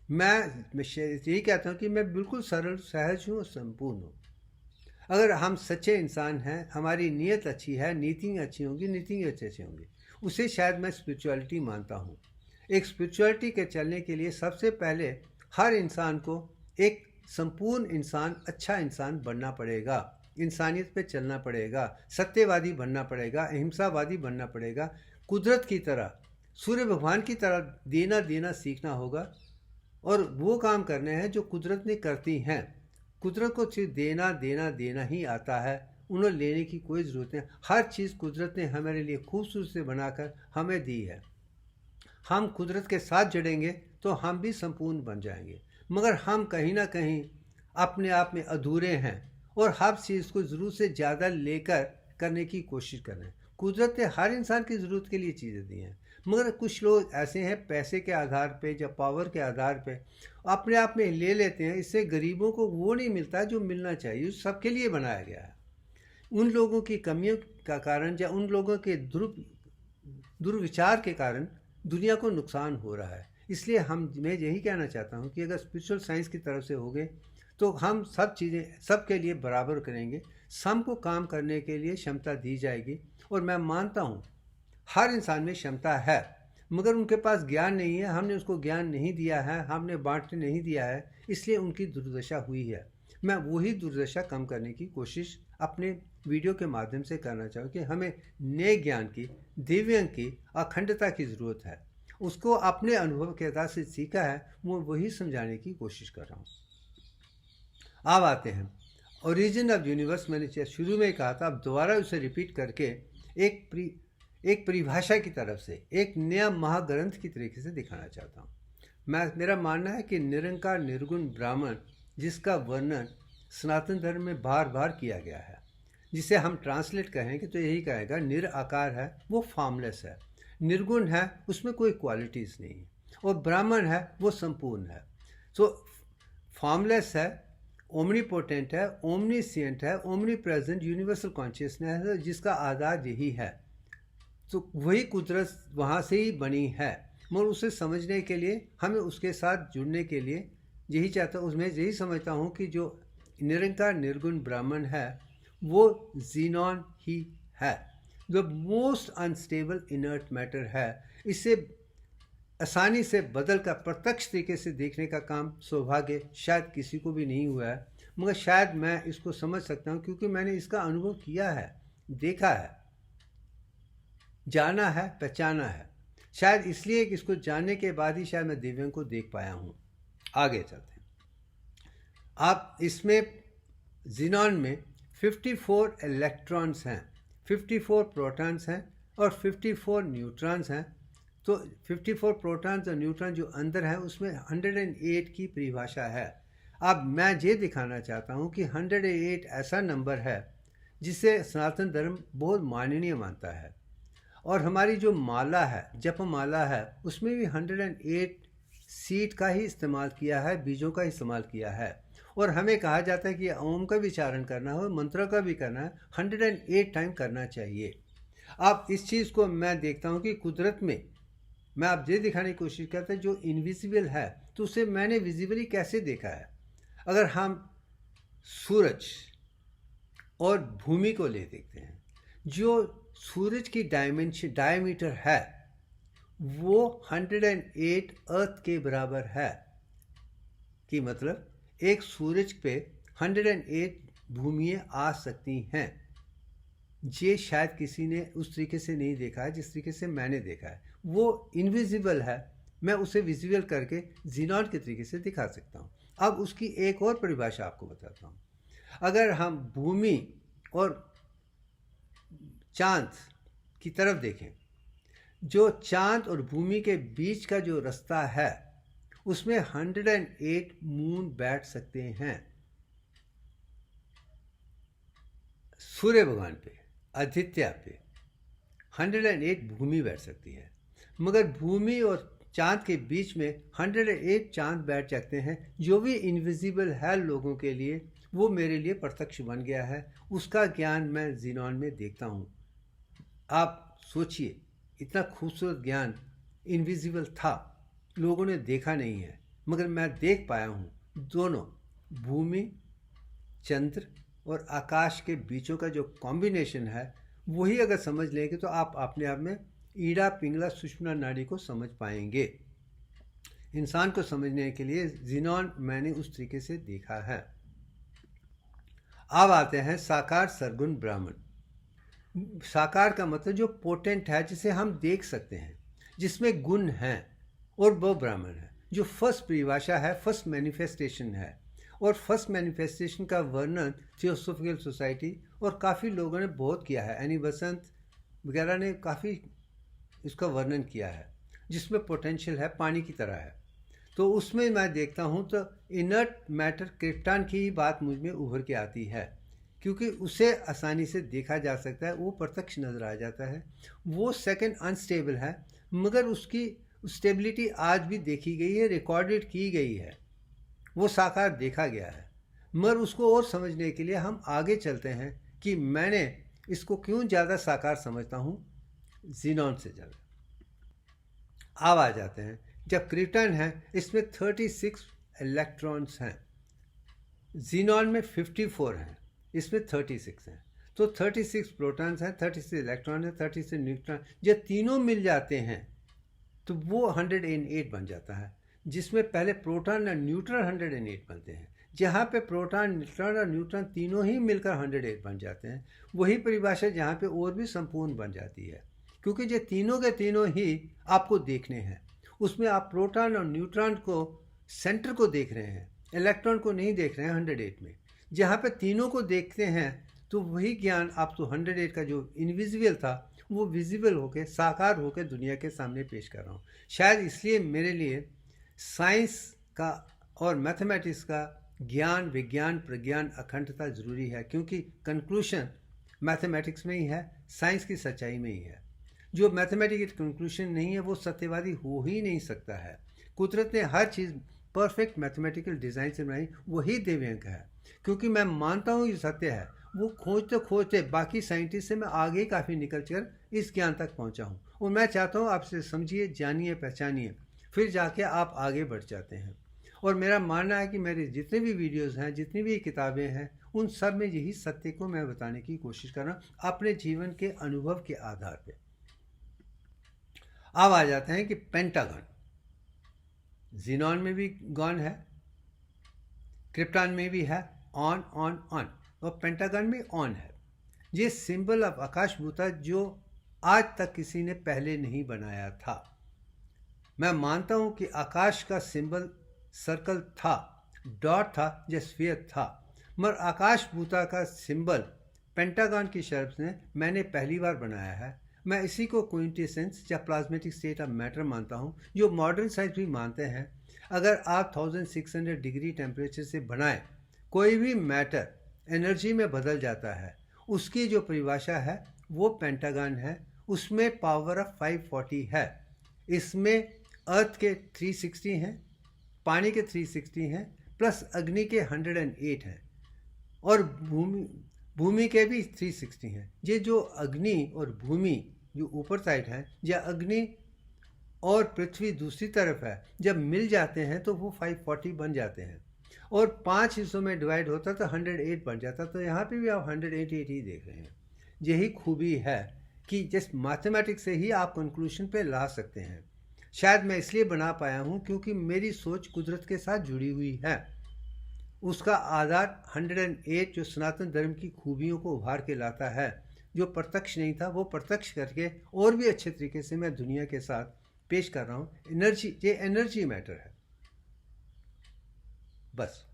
मैं यही कहता हूँ कि मैं बिल्कुल सरल, सहज हूँ और संपूर्ण हूँ। अगर हम सच्चे इंसान हैं, हमारी नीयत अच्छी है, नीतियाँ अच्छी होंगी, नीतियाँ अच्छी होंगी, उसे शायद मैं स्पिरिचुअलिटी मानता हूँ। एक स्पिरिचुअलिटी के चलने के लिए सबसे पहले हर इंसान को एक संपूर्ण इंसान, अच्छा इंसान बनना पड़ेगा, इंसानियत पे चलना पड़ेगा, सत्यवादी बनना पड़ेगा, अहिंसावादी बनना पड़ेगा, कुदरत की तरह, सूर्य भगवान की तरह देना सीखना होगा। और वो काम करने हैं जो कुदरत ने करती हैं। कुदरत को सिर्फ देना ही आता है, उन्हें लेने की कोई ज़रूरत नहीं। हर चीज़ कुदरत ने हमारे लिए खूबसूरत से बनाकर हमें दी है। हम कुदरत के साथ जुड़ेंगे तो हम भी संपूर्ण बन जाएंगे, मगर हम कहीं ना कहीं अपने आप में अधूरे हैं और हर चीज़ को ज़रूरत से ज़्यादा लेकर करने की कोशिश कर रहे हैं। कुदरत ने हर इंसान की ज़रूरत के लिए चीज़ें दी हैं, मगर कुछ लोग ऐसे हैं पैसे के आधार पे या पावर के आधार पे अपने आप में ले लेते हैं। इससे गरीबों को वो नहीं मिलता जो मिलना चाहिए, सबके लिए बनाया गया है। उन लोगों की कमियों का कारण या उन लोगों के दुर्विचार के कारण दुनिया को नुकसान हो रहा है। इसलिए मैं यही कहना चाहता हूँ कि अगर स्पिरिचुअल साइंस की तरफ से हो गए तो हम सब चीज़ें सबके लिए बराबर करेंगे, सबको काम करने के लिए क्षमता दी जाएगी। और मैं मानता हूँ हर इंसान में क्षमता है, मगर उनके पास ज्ञान नहीं है, हमने उसको ज्ञान नहीं दिया है, हमने बांटने नहीं दिया है, इसलिए उनकी दुर्दशा हुई है। मैं वही दुर्दशा कम करने की कोशिश अपने वीडियो के माध्यम से करना चाहूँ कि हमें नए ज्ञान की, दिव्य की, अखंडता की ज़रूरत है। उसको अपने अनुभव के आधार से सीखा है, वो वही समझाने की कोशिश कर रहा हूँ। अब आते हैं ओरिजिन ऑफ यूनिवर्स। मैंने शुरू में कहा था, अब दोबारा उसे रिपीट करके एक परिभाषा की तरफ से एक नया महाग्रंथ की तरीके से दिखाना चाहता हूँ। मेरा मानना है कि निरंकार निर्गुण ब्राह्मण, जिसका वर्णन सनातन धर्म में बार बार किया गया है, जिसे हम ट्रांसलेट कहेंगे तो यही कहेगा निराकार है, वो फॉर्मलेस है। निर्गुण है, उसमें कोई क्वालिटीज़ नहीं, और ब्राह्मण है, वो संपूर्ण है। तो फॉर्मलेस है, ओमनीपोटेंट है, ओमनीसिएंट है, ओमनी प्रेजेंट, यूनिवर्सल कॉन्शियसनेस है, जिसका आधार यही है। तो वही कुदरत वहाँ से ही बनी है, मगर उसे समझने के लिए हमें उसके साथ जुड़ने के लिए यही चाहता हूँ, उसमें यही समझता हूँ कि जो निरंकार निर्गुण ब्राह्मण है वो जीनॉन ही है, जो मोस्ट अनस्टेबल इनर्ट मैटर है। इसे आसानी से बदल कर प्रत्यक्ष तरीके से देखने का काम सौभाग्य शायद किसी को भी नहीं हुआ है, मगर शायद मैं इसको समझ सकता हूँ क्योंकि मैंने इसका अनुभव किया है, देखा है। जाना है, पहचाना है। शायद इसलिए कि इसको जानने के बाद ही शायद मैं दिव्यांग को देख पाया हूँ। आगे चलते हैं। आप इसमें ज़ीनॉन में 54 इलेक्ट्रॉन्स हैं, 54 प्रोटॉन्स हैं और 54 न्यूट्रॉन्स हैं। तो 54 प्रोटॉन्स और न्यूट्रॉन जो अंदर है उसमें 108 की परिभाषा है। अब मैं ये दिखाना चाहता हूँ कि 108 ऐसा नंबर है जिसे सनातन धर्म बहुत माननीय मानता है। और हमारी जो माला है, जपमाला है, उसमें भी 108 सीड का ही इस्तेमाल किया है, बीजों का इस्तेमाल किया है। और हमें कहा जाता है कि ओम का भी उच्चारण करना हो, मंत्रों का भी करना है, 108 टाइम करना चाहिए। अब इस चीज़ को मैं देखता हूँ कि कुदरत में मैं आप ये दिखाने की कोशिश करता हूँ जो इनविजिबल है तो उसे मैंने विजिबली कैसे देखा है। अगर हम सूरज और भूमि को ले देखते हैं, जो सूरज की डायमीटर है वो 108 अर्थ के बराबर है। कि मतलब एक सूरज पे 108 भूमियाँ आ सकती हैं। ये शायद किसी ने उस तरीके से नहीं देखा है जिस तरीके से मैंने देखा है। वो इनविजिबल है, मैं उसे विजिबल करके ज़ीनॉन के तरीके से दिखा सकता हूँ। अब उसकी एक और परिभाषा आपको बताता हूँ। अगर हम भूमि और चांद की तरफ देखें, जो चांद और भूमि के बीच का जो रास्ता है उसमें 108 मून बैठ सकते हैं। सूर्य भगवान पे, आदित्य पे 108 भूमि बैठ सकती है, मगर भूमि और चांद के बीच में 108 चांद बैठ सकते हैं। जो भी इनविजिबल है लोगों के लिए, वो मेरे लिए प्रत्यक्ष बन गया है। उसका ज्ञान मैं ज़ीनॉन में देखता हूँ। आप सोचिए, इतना खूबसूरत ज्ञान इनविजिबल था, लोगों ने देखा नहीं है, मगर मैं देख पाया हूँ। दोनों भूमि, चंद्र और आकाश के बीचों का जो कॉम्बिनेशन है, वही अगर समझ लेंगे तो आप अपने आप में ईड़ा पिंगला सुषुम्ना नाड़ी को समझ पाएंगे। इंसान को समझने के लिए ज़ीनॉन मैंने उस तरीके से देखा है। अब आते हैं साकार सरगुण ब्राह्मण। साकार का मतलब जो पोटेंट है, जिसे हम देख सकते हैं, जिसमें गुण हैं, और वो ब्राह्मण है। जो फर्स्ट परिभाषा है, फर्स्ट मैनिफेस्टेशन है। और फर्स्ट मैनिफेस्टेशन का वर्णन थियोसॉफिकल सोसाइटी और काफ़ी लोगों ने बहुत किया है। एनी बसंत वगैरह ने काफ़ी इसका वर्णन किया है, जिसमें पोटेंशियल है, पानी की तरह है। तो उसमें मैं देखता हूँ तो इनर्ट मैटर, क्रिप्टॉन की ही बात मुझ में उभर के आती है, क्योंकि उसे आसानी से देखा जा सकता है, वो प्रत्यक्ष नज़र आ जाता है। वो सेकंड अनस्टेबल है, मगर उसकी स्टेबिलिटी आज भी देखी गई है, रिकॉर्डेड की गई है, वो साकार देखा गया है। मगर उसको और समझने के लिए हम आगे चलते हैं कि मैंने इसको क्यों ज़्यादा साकार समझता हूँ ज़ीनॉन से ज़्यादा। अब आ जाते हैं, जब क्रिप्टॉन है इसमें 36 इलेक्ट्रॉन्स हैं, ज़ीनॉन में 54 हैं, इसमें 36 हैं। तो 36 प्रोटॉन्स हैं, 36 इलेक्ट्रॉन हैं, 36 न्यूट्रॉन, जब तीनों मिल जाते हैं तो वो 108 बन जाता है, जिसमें पहले प्रोटॉन और न्यूट्रॉन 108 बनते हैं। जहाँ पे प्रोटॉन, न्यूट्रॉन और न्यूट्रॉन तीनों ही मिलकर 108 बन जाते हैं, वही परिभाषा जहाँ पे और भी संपूर्ण बन जाती है, क्योंकि ये तीनों के तीनों ही आपको देखने हैं। उसमें आप प्रोटॉन और न्यूट्रॉन को, सेंटर को देख रहे हैं, इलेक्ट्रॉन को नहीं देख रहे हैं 108 में। जहाँ पे तीनों को देखते हैं तो वही ज्ञान आप तो 108 का जो इनविजिबल था वो विजिबल होकर, साकार होकर दुनिया के सामने पेश कर रहा हूँ। शायद इसलिए मेरे लिए साइंस का और मैथमेटिक्स का ज्ञान, विज्ञान, प्रज्ञान, अखंडता ज़रूरी है, क्योंकि कंक्लूशन मैथमेटिक्स में ही है, साइंस की सच्चाई में ही है। जो मैथमेटिक्स कंक्लूशन नहीं है वो सत्यवादी हो ही नहीं सकता है। कुदरत ने हर चीज़ परफेक्ट मैथमेटिकल डिज़ाइन से बनाई, वही दिव्यांग है। क्योंकि मैं मानता हूँ ये सत्य है, वो खोजते खोजते बाकी साइंटिस्ट से मैं आगे काफ़ी निकल कर इस ज्ञान तक पहुँचा हूँ। और मैं चाहता हूँ आपसे समझिए, जानिए, पहचानिए, फिर जाके आप आगे बढ़ जाते हैं। और मेरा मानना है कि मेरे जितने भी वीडियोस हैं, जितनी भी किताबें हैं, उन सब में यही सत्य को मैं बताने की कोशिश कर रहा हूँ अपने जीवन के अनुभव के आधार पे। अब आ जाते हैं कि पेंटागन। ज़ीनॉन में भी गॉन है, क्रिप्टॉन में भी है, ऑन ऑन ऑन, और पेंटागन में ऑन है। ये सिंबल ऑफ आकाशभूता जो आज तक किसी ने पहले नहीं बनाया था। मैं मानता हूं कि आकाश का सिंबल सर्कल था, डॉट था या स्फीयर था, मगर आकाश भूता का सिंबल पेंटागन की शर्त से मैंने पहली बार बनाया है। मैं इसी को क्विंटेसेंस या प्लाज्मेटिक स्टेट ऑफ मैटर मानता हूं, जो मॉडर्न साइंस भी मानते हैं। अगर आप 1600 डिग्री टेम्परेचर से बनाएं, कोई भी मैटर एनर्जी में बदल जाता है। उसकी जो परिभाषा है वो पेंटागन है, उसमें पावर ऑफ 540 है। इसमें अर्थ के 360 हैं, पानी के 360 हैं, प्लस अग्नि के 108 हैं, और भूमि के भी 360 हैं। ये जो अग्नि और भूमि जो ऊपर साइड है, या अग्नि और पृथ्वी दूसरी तरफ है, जब मिल जाते हैं तो वो 540 बन जाते हैं, और 5 हिस्सों में डिवाइड होता तो 108 बन जाता। तो यहाँ पे भी आप 188 ही देख रहे हैं। यही खूबी है कि जिस मैथमेटिक्स से ही आप कंक्लूजन पे ला सकते हैं। शायद मैं इसलिए बना पाया हूँ क्योंकि मेरी सोच कुदरत के साथ जुड़ी हुई है। उसका आधार 108 जो सनातन धर्म की खूबियों को उभार के लाता है, जो प्रत्यक्ष नहीं था वो प्रत्यक्ष करके और भी अच्छे तरीके से मैं दुनिया के साथ पेश कर रहा हूँ। एनर्जी, ये एनर्जी मैटर है। बस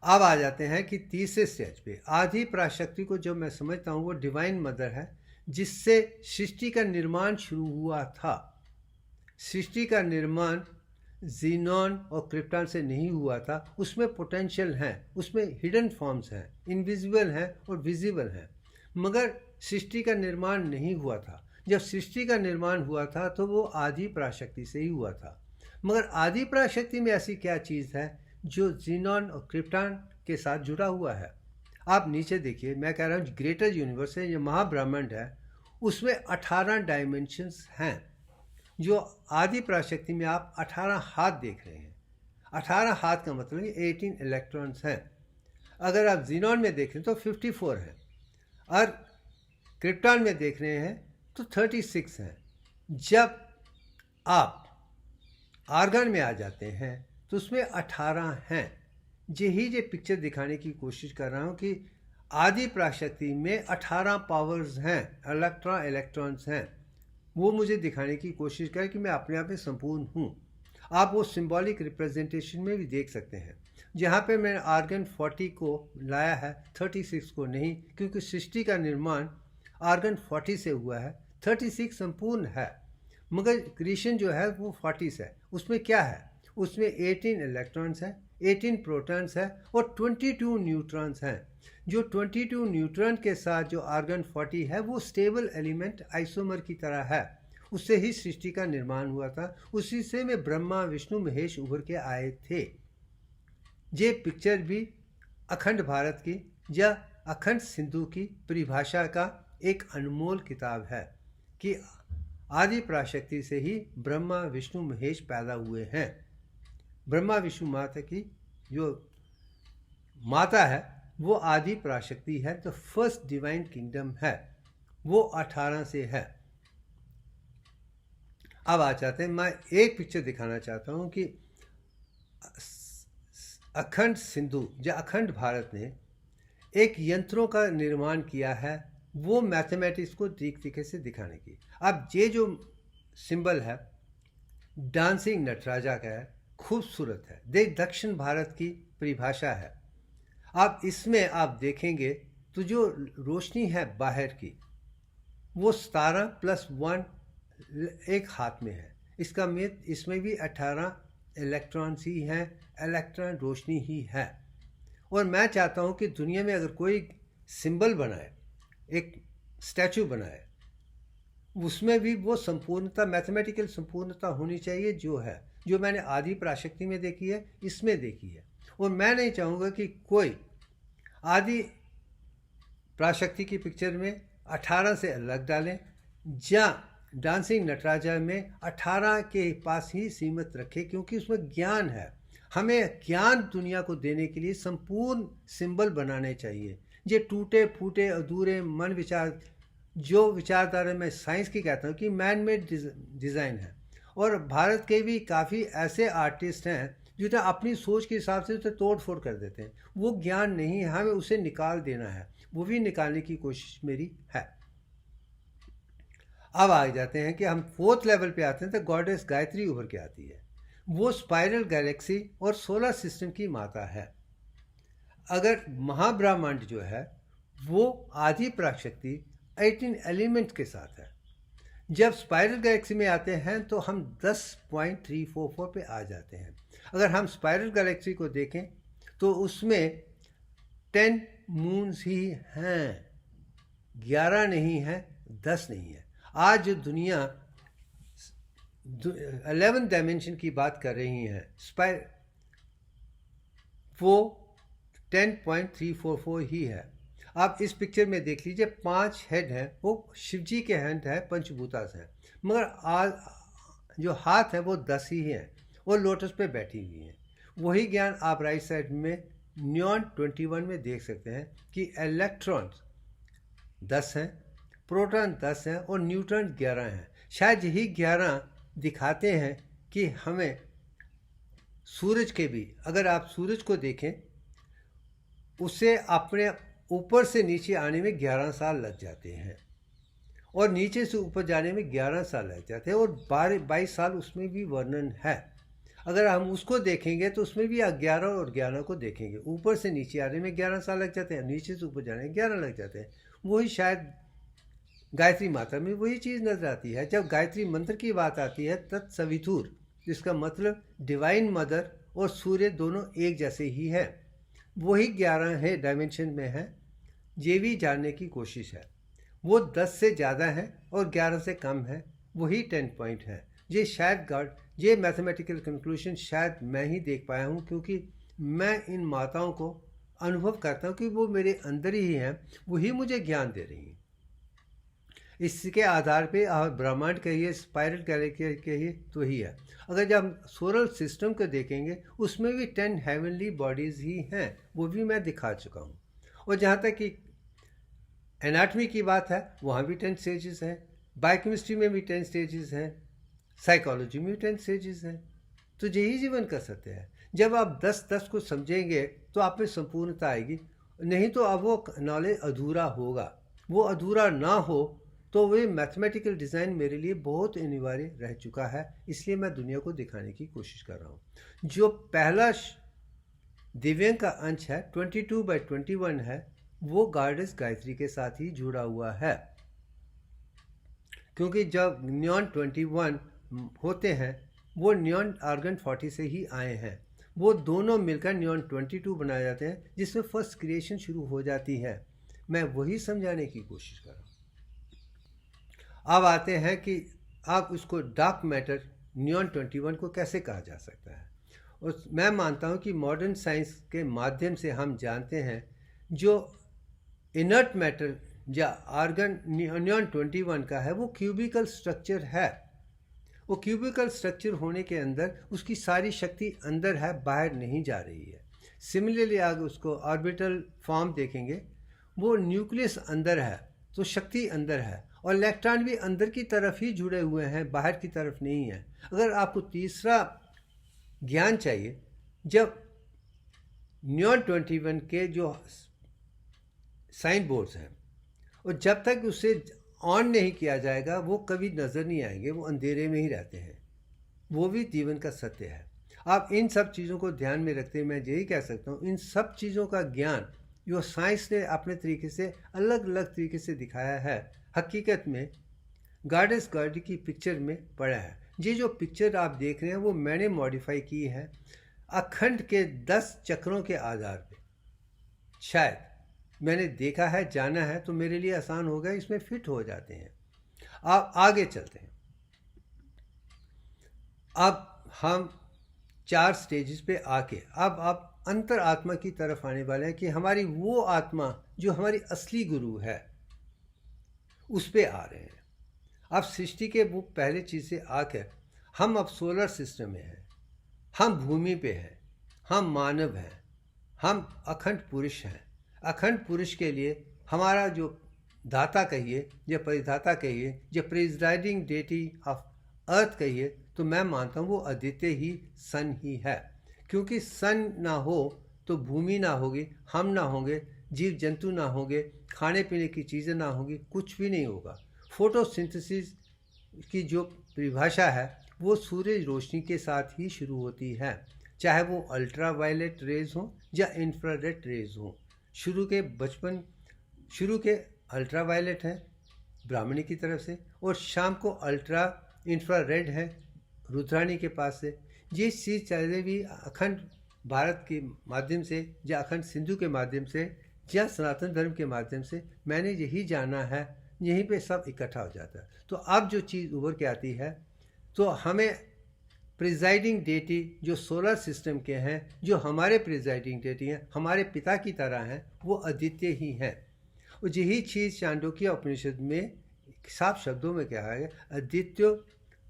अब आ जाते हैं कि तीसरे स्टेज पे आदि पराशक्ति को जो मैं समझता हूँ वो डिवाइन मदर है, जिससे सृष्टि का निर्माण शुरू हुआ था। सृष्टि का निर्माण जीनॉन और क्रिप्टॉन से नहीं हुआ था। उसमें पोटेंशियल हैं, उसमें हिडन फॉर्म्स हैं, इनविजिबल हैं और विजिबल हैं, मगर सृष्टि का निर्माण नहीं हुआ था। जब सृष्टि का निर्माण हुआ था तो वो आदि पराशक्ति से ही हुआ था। मगर आदि पराशक्ति में ऐसी क्या चीज़ है जो जीनॉन और क्रिप्टॉन के साथ जुड़ा हुआ है? आप नीचे देखिए, मैं कह रहा हूँ ग्रेटर यूनिवर्स है, ये महाब्रह्मांड है, उसमें 18 डायमेंशंस हैं। जो आदि पराशक्ति में आप 18 हाथ देख रहे हैं, 18 हाथ का मतलब 18 इलेक्ट्रॉन्स हैं। अगर आप जीनॉन में देख रहे हैं तो 54 हैं, और क्रिप्टॉन में देख रहे हैं तो 36 हैं। जब आप आर्गन में आ जाते हैं तो उसमें 18 हैं। यही जो पिक्चर दिखाने की कोशिश कर रहा हूँ कि आदि पराशक्ति में 18 पावर्स हैं, इलेक्ट्रॉन्स हैं। वो मुझे दिखाने की कोशिश कर कि मैं अपने आप में संपूर्ण हूँ। आप वो सिंबॉलिक रिप्रेजेंटेशन में भी देख सकते हैं, जहाँ पे मैंने आर्गन 40 को लाया है, 36 को नहीं, क्योंकि सृष्टि का निर्माण आर्गन 40 से हुआ है। 36 संपूर्ण है, मगर क्रिएशन जो है वो 40 है। उसमें क्या है? उसमें 18 इलेक्ट्रॉन्स हैं, 18 प्रोटॉन्स हैं और 22 न्यूट्रॉन्स हैं। जो 22 न्यूट्रॉन के साथ जो आर्गन 40 है वो स्टेबल एलिमेंट आइसोमर की तरह है। उससे ही सृष्टि का निर्माण हुआ था, उसी से में ब्रह्मा विष्णु महेश उभर के आए थे। ये पिक्चर भी अखंड भारत की या अखंड सिंधु की परिभाषा का एक अनमोल किताब है कि आदि पराशक्ति से ही ब्रह्मा विष्णु महेश पैदा हुए हैं। ब्रह्मा विष्णु माता की जो माता है वो आदि पराशक्ति है, तो फर्स्ट डिवाइन किंगडम है, वो 18 से है। अब आ जाते हैं, मैं एक पिक्चर दिखाना चाहता हूँ कि अखंड सिंधु या अखंड भारत ने एक यंत्रों का निर्माण किया है, वो मैथमेटिक्स को ठीक तरीके से दिखाने की। अब ये जो सिंबल है डांसिंग नटराजा का है, खूबसूरत है, देख दक्षिण भारत की परिभाषा है। अब इसमें आप देखेंगे तो जो रोशनी है बाहर की वो 17 + 1 एक हाथ में है। इसका मतलब इसमें भी 18 इलेक्ट्रॉन्स ही हैं, इलेक्ट्रॉन रोशनी ही है। और मैं चाहता हूँ कि दुनिया में अगर कोई सिंबल बनाए, एक स्टैचू बनाए, उसमें भी वो संपूर्णता, मैथमेटिकल संपूर्णता होनी चाहिए जो मैंने आदि पराशक्ति में देखी है, इसमें देखी है। और मैं नहीं चाहूँगा कि कोई आदि पराशक्ति की पिक्चर में 18 से अलग डालें, या डांसिंग नटराजा में 18 के पास ही सीमित रखें, क्योंकि उसमें ज्ञान है। हमें ज्ञान दुनिया को देने के लिए संपूर्ण सिंबल बनाने चाहिए। ये टूटे फूटे अधूरे मन विचार, जो विचारधारा में साइंस की कहता हूँ कि मैन मेड डिज़ाइन है। और भारत के भी काफ़ी ऐसे आर्टिस्ट हैं जो तो अपनी सोच के हिसाब से उसे तोड़ फोड़ कर देते हैं। वो ज्ञान नहीं है, हमें उसे निकाल देना है, वो भी निकालने की कोशिश मेरी है। अब आ जाते हैं कि हम 4th लेवल पे आते हैं तो गॉडेस गायत्री उभर के आती है। वो स्पाइरल गैलेक्सी और सोलर सिस्टम की माता है। अगर महाब्रह्मांड जो है वो आदि प्राकशक्ति 18 एलिमेंट के साथ है। जब स्पाइरल गैलेक्सी में आते हैं तो हम 10.344 पे आ जाते हैं। अगर हम स्पाइरल गैलेक्सी को देखें तो उसमें 10 मून्स ही हैं, 11 नहीं है, 10 नहीं है। आज जो दुनिया 11 डायमेंशन की बात कर रही है वो 10.344 ही है। आप इस पिक्चर में देख लीजिए 5 हेड हैं, वो शिवजी के हेड है, पंचभूतास हैं, मगर जो हाथ है वो 10 ही हैं और लोटस पे बैठी हुई हैं। वही ज्ञान आप राइट साइड में नियॉन 21 में देख सकते हैं कि इलेक्ट्रॉन्स 10 हैं, प्रोटॉन 10 हैं और न्यूट्रॉन 11 हैं। शायद यही 11 दिखाते हैं कि हमें सूरज के भी, अगर आप सूरज को देखें उसे अपने ऊपर से नीचे आने में 11 साल लग जाते हैं और नीचे से ऊपर जाने में 11 साल लग जाते हैं और 22 साल उसमें भी वर्णन है। अगर हम उसको देखेंगे तो उसमें भी 11 और 11 को देखेंगे। ऊपर से नीचे आने में 11 साल लग जाते हैं, नीचे से ऊपर जाने में 11 लग जाते हैं। वही शायद गायत्री माता में वही चीज़ नजर आती है। जब गायत्री मंत्र की बात आती है तत्सवितुर, जिसका मतलब डिवाइन मदर और सूर्य दोनों एक जैसे ही है, वही 11 है डायमेंशन में है। ये भी जानने की कोशिश है। वो 10 से ज़्यादा है और 11 से कम है, वही 10 पॉइंट है। ये शायद ये मैथमेटिकल कंक्लूजन शायद मैं ही देख पाया हूँ, क्योंकि मैं इन माताओं को अनुभव करता हूँ कि वो मेरे अंदर ही हैं, वही मुझे ज्ञान दे रही हैं। इसके आधार पे ब्रह्मांड कहिए, स्पाइरल गैलेक्सी कहिए, तो ही है। अगर जब हम सोलर सिस्टम को देखेंगे उसमें भी 10 हेवनली बॉडीज़ ही हैं, वो भी मैं दिखा चुका हूँ। और जहाँ तक कि एनाटमी की बात है वहाँ भी 10 स्टेजेस हैं, बायोकेमिस्ट्री में भी 10 स्टेजेस हैं, साइकोलॉजी में भी 10 स्टेजेस हैं। तो यही जीवन का सत्य है। जब आप 10 को समझेंगे तो आप में संपूर्णता आएगी, नहीं तो अब वो नॉलेज अधूरा होगा। वो अधूरा ना हो तो वे मैथमेटिकल डिज़ाइन मेरे लिए बहुत अनिवार्य रह चुका है, इसलिए मैं दुनिया को दिखाने की कोशिश कर रहा हूँ। जो पहला दिव्यांग का अंश है 22/21 है, वो गॉडेस गायत्री के साथ ही जुड़ा हुआ है, क्योंकि जब नियॉन 21 होते हैं वो नियॉन आर्गन 40 से ही आए हैं। वो दोनों मिलकर नियॉन 22 बनाए जाते हैं, जिसमें फर्स्ट क्रिएशन शुरू हो जाती है। मैं वही समझाने की कोशिश कर रहा हूँ। अब आते हैं कि आप उसको डार्क मैटर नियॉन 21 को कैसे कहा जा सकता है। और मैं मानता हूँ कि मॉडर्न साइंस के माध्यम से हम जानते हैं जो इनर्ट मैटर या आर्गन नियॉन 21 का है वो क्यूबिकल स्ट्रक्चर है। वो क्यूबिकल स्ट्रक्चर होने के अंदर उसकी सारी शक्ति अंदर है, बाहर नहीं जा रही है। सिमिलरली अगर उसको ऑर्बिटल फॉर्म देखेंगे, वो न्यूक्लियस अंदर है तो शक्ति अंदर है, और इलेक्ट्रॉन भी अंदर की तरफ ही जुड़े हुए हैं, बाहर की तरफ नहीं है। अगर आपको तीसरा ज्ञान चाहिए, जब नियॉन 21 के जो साइन बोर्ड्स हैं और जब तक उसे ऑन नहीं किया जाएगा वो कभी नज़र नहीं आएंगे, वो अंधेरे में ही रहते हैं। वो भी जीवन का सत्य है। आप इन सब चीज़ों को ध्यान में रखते हुए मैं यही कह सकता हूँ, इन सब चीज़ों का ज्ञान जो साइंस ने अपने तरीके से अलग अलग तरीके से दिखाया है, हकीकत में गॉडेस गायत्री की पिक्चर में पड़ा है। ये जो पिक्चर आप देख रहे हैं वो मैंने मॉडिफाई की है अखंड के 10 चक्रों के आधार पे। शायद मैंने देखा है, जाना है, तो मेरे लिए आसान हो गया, इसमें फिट हो जाते हैं। आप आगे चलते हैं। अब हम 4 स्टेजेस पे आके अब आप अंतर आत्मा की तरफ आने वाले हैं कि हमारी वो आत्मा जो हमारी असली गुरु है उस पे आ रहे हैं। अब सृष्टि के वो पहले चीज़ से आकर हम अब सोलर सिस्टम में हैं, हम भूमि पे हैं, हम मानव हैं, हम अखंड पुरुष हैं। अखंड पुरुष के लिए हमारा जो दाता कहिए या परिधाता कहिए या प्रिजाइडिंग डेटी ऑफ अर्थ कहिए, तो मैं मानता हूँ वो अद्वितीय ही सन ही है। क्योंकि सन ना हो तो भूमि ना होगी, हम ना होंगे, जीव जंतु ना होंगे, खाने पीने की चीज़ें ना होंगी, कुछ भी नहीं होगा। फोटोसिंथेसिस की जो परिभाषा है वो सूर्य रोशनी के साथ ही शुरू होती है, चाहे वो अल्ट्रा वायलेट रेज हो या इंफ्रारेड रेज हो। शुरू के अल्ट्रा वायलेट है ब्राह्मणी की तरफ से, और शाम को अल्ट्रा इंफ्रारेड है रुद्राणी के पास से। ये चीज़ चाहे भी अखंड भारत के माध्यम से या अखंड सिंधु के माध्यम से या सनातन धर्म के माध्यम से मैंने यही जाना है, यहीं पे सब इकट्ठा हो जाता है। तो अब जो चीज़ उभर के आती है, तो हमें प्रिजाइडिंग डेटी जो सोलर सिस्टम के हैं, जो हमारे प्रिजाइडिंग डेटी हैं, हमारे पिता की तरह हैं, वो आदित्य ही हैं। और यही चीज़ चांदोक्य उपनिषद में साफ शब्दों में कहा है, आदित्य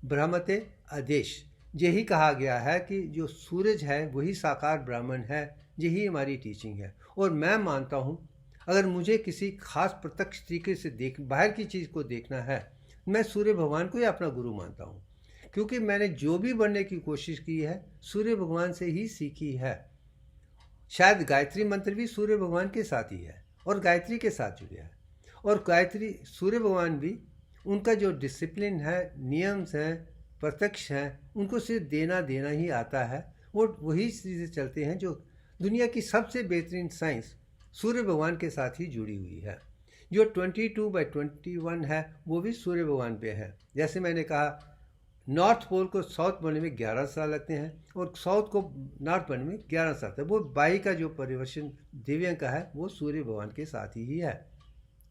ब्रह्मते आदेश। यही कहा गया है कि जो सूरज है वही साकार ब्राह्मण है। यही हमारी टीचिंग है। और मैं मानता हूँ, अगर मुझे किसी खास प्रत्यक्ष तरीके से बाहर की चीज़ को देखना है, मैं सूर्य भगवान को ही अपना गुरु मानता हूँ, क्योंकि मैंने जो भी बनने की कोशिश की है सूर्य भगवान से ही सीखी है। शायद गायत्री मंत्र भी सूर्य भगवान के साथ ही है और गायत्री के साथ जुड़े है। और गायत्री सूर्य भगवान भी, उनका जो डिसिप्लिन है, नियम्स हैं, प्रत्यक्ष हैं, उनको सिर्फ देना ही आता है। और वही चीज़ें चलते हैं जो दुनिया की सबसे बेहतरीन साइंस सूर्य भगवान के साथ ही जुड़ी हुई है। जो 22/21 है वो भी सूर्य भगवान पे है। जैसे मैंने कहा, नॉर्थ पोल को साउथ बनने में 11 साल लगते हैं और साउथ को नॉर्थ बनने में 11 साल लगते हैं। वो बाई का जो परिवर्तन दिव्यांग का है वो सूर्य भगवान के साथ ही है।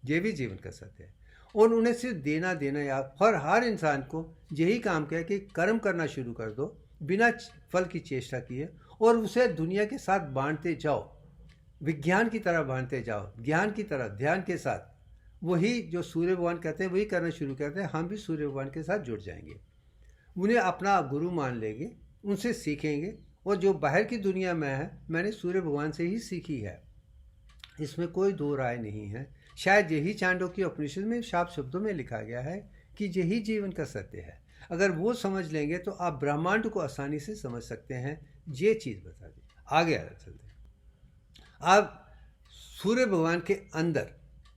ये भी जीवन का सत्य है। और उन्हें सिर्फ देना याद, हर इंसान को यही काम किया कि कर्म करना शुरू कर दो बिना फल की चेष्टा किए, और उसे दुनिया के साथ बांटते जाओ, विज्ञान की तरह बांटते जाओ, ज्ञान की तरह, ध्यान के साथ। वही जो सूर्य भगवान कहते हैं वही करना शुरू करते हैं। हम भी सूर्य भगवान के साथ जुड़ जाएंगे, उन्हें अपना गुरु मान लेंगे, उनसे सीखेंगे। और जो बाहर की दुनिया में है, मैंने सूर्य भगवान से ही सीखी है, इसमें कोई दो राय नहीं है। शायद यही चांदोक्य उपनिषद में साफ शब्दों में लिखा गया है कि यही जीवन का सत्य है। अगर वो समझ लेंगे तो आप ब्रह्मांड को आसानी से समझ सकते हैं। ये चीज़ बता दी। आगे चलते हैं। अब सूर्य भगवान के अंदर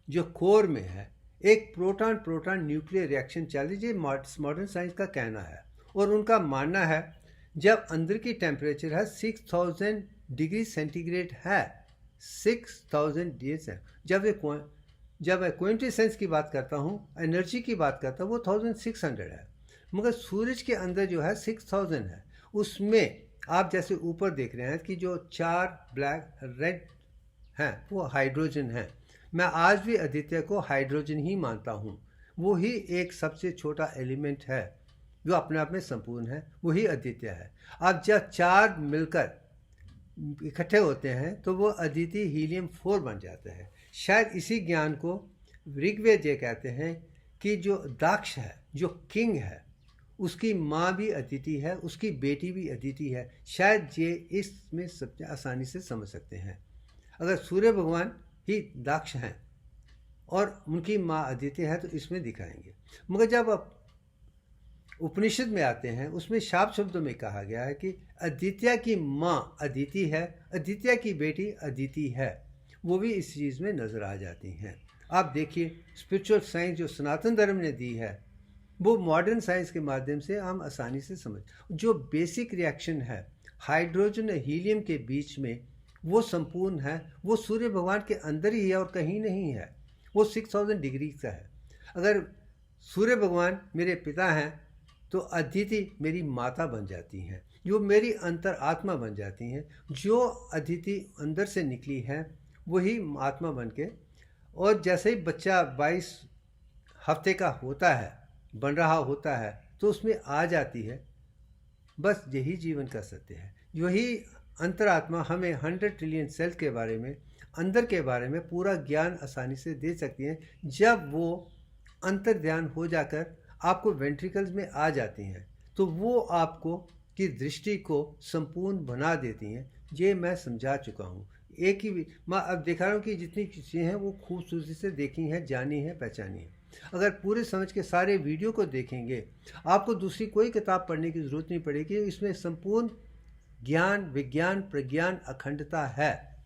जो कोर में है एक प्रोटॉन प्रोटॉन न्यूक्लियर रिएक्शन चल रही है, मॉडर्न साइंस का कहना है। और उनका मानना है जब अंदर की टेम्परेचर है 6000 डिग्री सेंटीग्रेड है, 6000 डिग्री से, जब मैं क्विंटेसेंस की बात करता हूँ, एनर्जी की बात करता हूँ, वो 1600 है। मगर सूरज के अंदर जो है 6000 है। उसमें आप जैसे ऊपर देख रहे हैं कि जो 4 ब्लैक रेड हैं वो हाइड्रोजन हैं। मैं आज भी आदित्य को हाइड्रोजन ही मानता हूँ। वो ही एक सबसे छोटा एलिमेंट है जो अपने आप में संपूर्ण है, वही आदित्य है। अब जब 4 मिलकर इकट्ठे होते हैं तो वो अदिति हीलियम 4 बन जाते हैं। शायद इसी ज्ञान को ऋग्वेद ये कहते हैं कि जो दक्ष है, जो किंग है, उसकी माँ भी अदिति है, उसकी बेटी भी अदिति है। शायद ये इसमें सबसे आसानी से समझ सकते हैं। अगर सूर्य भगवान ही दक्ष हैं और उनकी माँ अदिति है तो इसमें दिखाएंगे। मगर जब आप उपनिषद में आते हैं उसमें साफ शब्दों में कहा गया है कि आदित्य की माँ अदिति है, आदित्य की बेटी अदिति है। वो भी इस चीज़ में नज़र आ जाती हैं। आप देखिए, स्पिरिचुअल साइंस जो सनातन धर्म ने दी है वो मॉडर्न साइंस के माध्यम से हम आसानी से समझ, जो बेसिक रिएक्शन है हाइड्रोजन और हीलियम के बीच में, वो संपूर्ण है। वो सूर्य भगवान के अंदर ही है और कहीं नहीं है। वो 6000 डिग्री का है। अगर सूर्य भगवान मेरे पिता हैं तो अदिति मेरी माता बन जाती हैं, जो मेरी अंतर आत्मा बन जाती हैं। जो अदिति अंदर से निकली है वही आत्मा बन के, और जैसे ही बच्चा 22 हफ्ते का होता है, बन रहा होता है, तो उसमें आ जाती है। बस यही जीवन का सत्य है। यही अंतरात्मा हमें 100 ट्रिलियन सेल्स के बारे में, अंदर के बारे में पूरा ज्ञान आसानी से दे सकती है। जब वो अंतर ध्यान हो जाकर आपको वेंट्रिकल्स में आ जाती हैं तो वो आपको की दृष्टि को संपूर्ण बना देती हैं। ये मैं समझा चुका हूँ। एक ही मैं अब दिखा रहा हूँ कि जितनी चीज़ें हैं वो खूबसूरती से देखी हैं, जानी हैं, पहचानी हैं। अगर पूरे समझ के सारे वीडियो को देखेंगे, आपको दूसरी कोई किताब पढ़ने की ज़रूरत नहीं पड़ेगी। इसमें संपूर्ण ज्ञान, विज्ञान, प्रज्ञान, अखंडता है,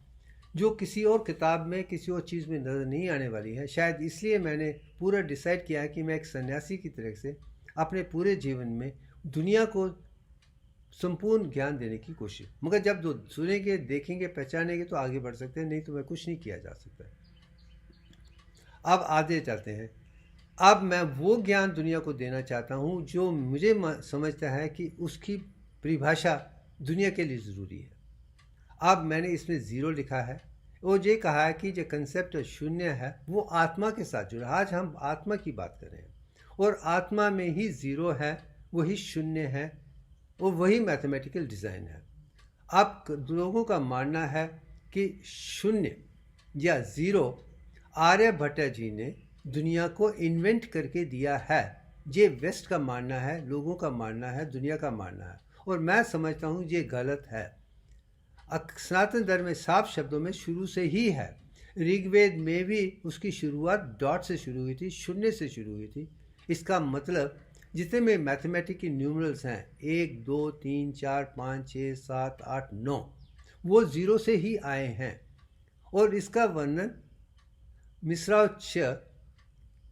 जो किसी और किताब में, किसी और चीज़ में नज़र नहीं आने वाली है। शायद इसलिए मैंने पूरा डिसाइड किया है कि मैं एक सन्यासी की तरह से अपने पूरे जीवन में दुनिया को संपूर्ण ज्ञान देने की कोशिश। मगर जब दो सुनेंगे, देखेंगे, पहचानेंगे तो आगे बढ़ सकते हैं, नहीं तो मैं कुछ नहीं किया जा सकता। अब आगे चलते हैं। अब मैं वो ज्ञान दुनिया को देना चाहता हूँ जो मुझे समझता है कि उसकी परिभाषा दुनिया के लिए ज़रूरी है। अब मैंने इसमें ज़ीरो लिखा है और ये कहा है कि जो कंसेप्ट शून्य है वो आत्मा के साथ जुड़ा। आज हम आत्मा की बात कर रहे हैं और आत्मा में ही ज़ीरो है, वही शून्य है और वही मैथमेटिकल डिज़ाइन है। अब लोगों का मानना है कि शून्य या ज़ीरो आर्यभट्ट जी ने दुनिया को इन्वेंट करके दिया है। ये वेस्ट का मानना है, लोगों का मानना है, दुनिया का मानना है, और मैं समझता हूँ ये गलत है। सनातन धर्म में साफ शब्दों में शुरू से ही है। ऋग्वेद में भी उसकी शुरुआत डॉट से शुरू हुई थी, शून्य से शुरू हुई थी। इसका मतलब जितने में मैथमेटिक की न्यूमरल्स हैं 1 2 3 4 5 6 7 8 9 वो ज़ीरो से ही आए हैं। और इसका वर्णन मिश्राक्ष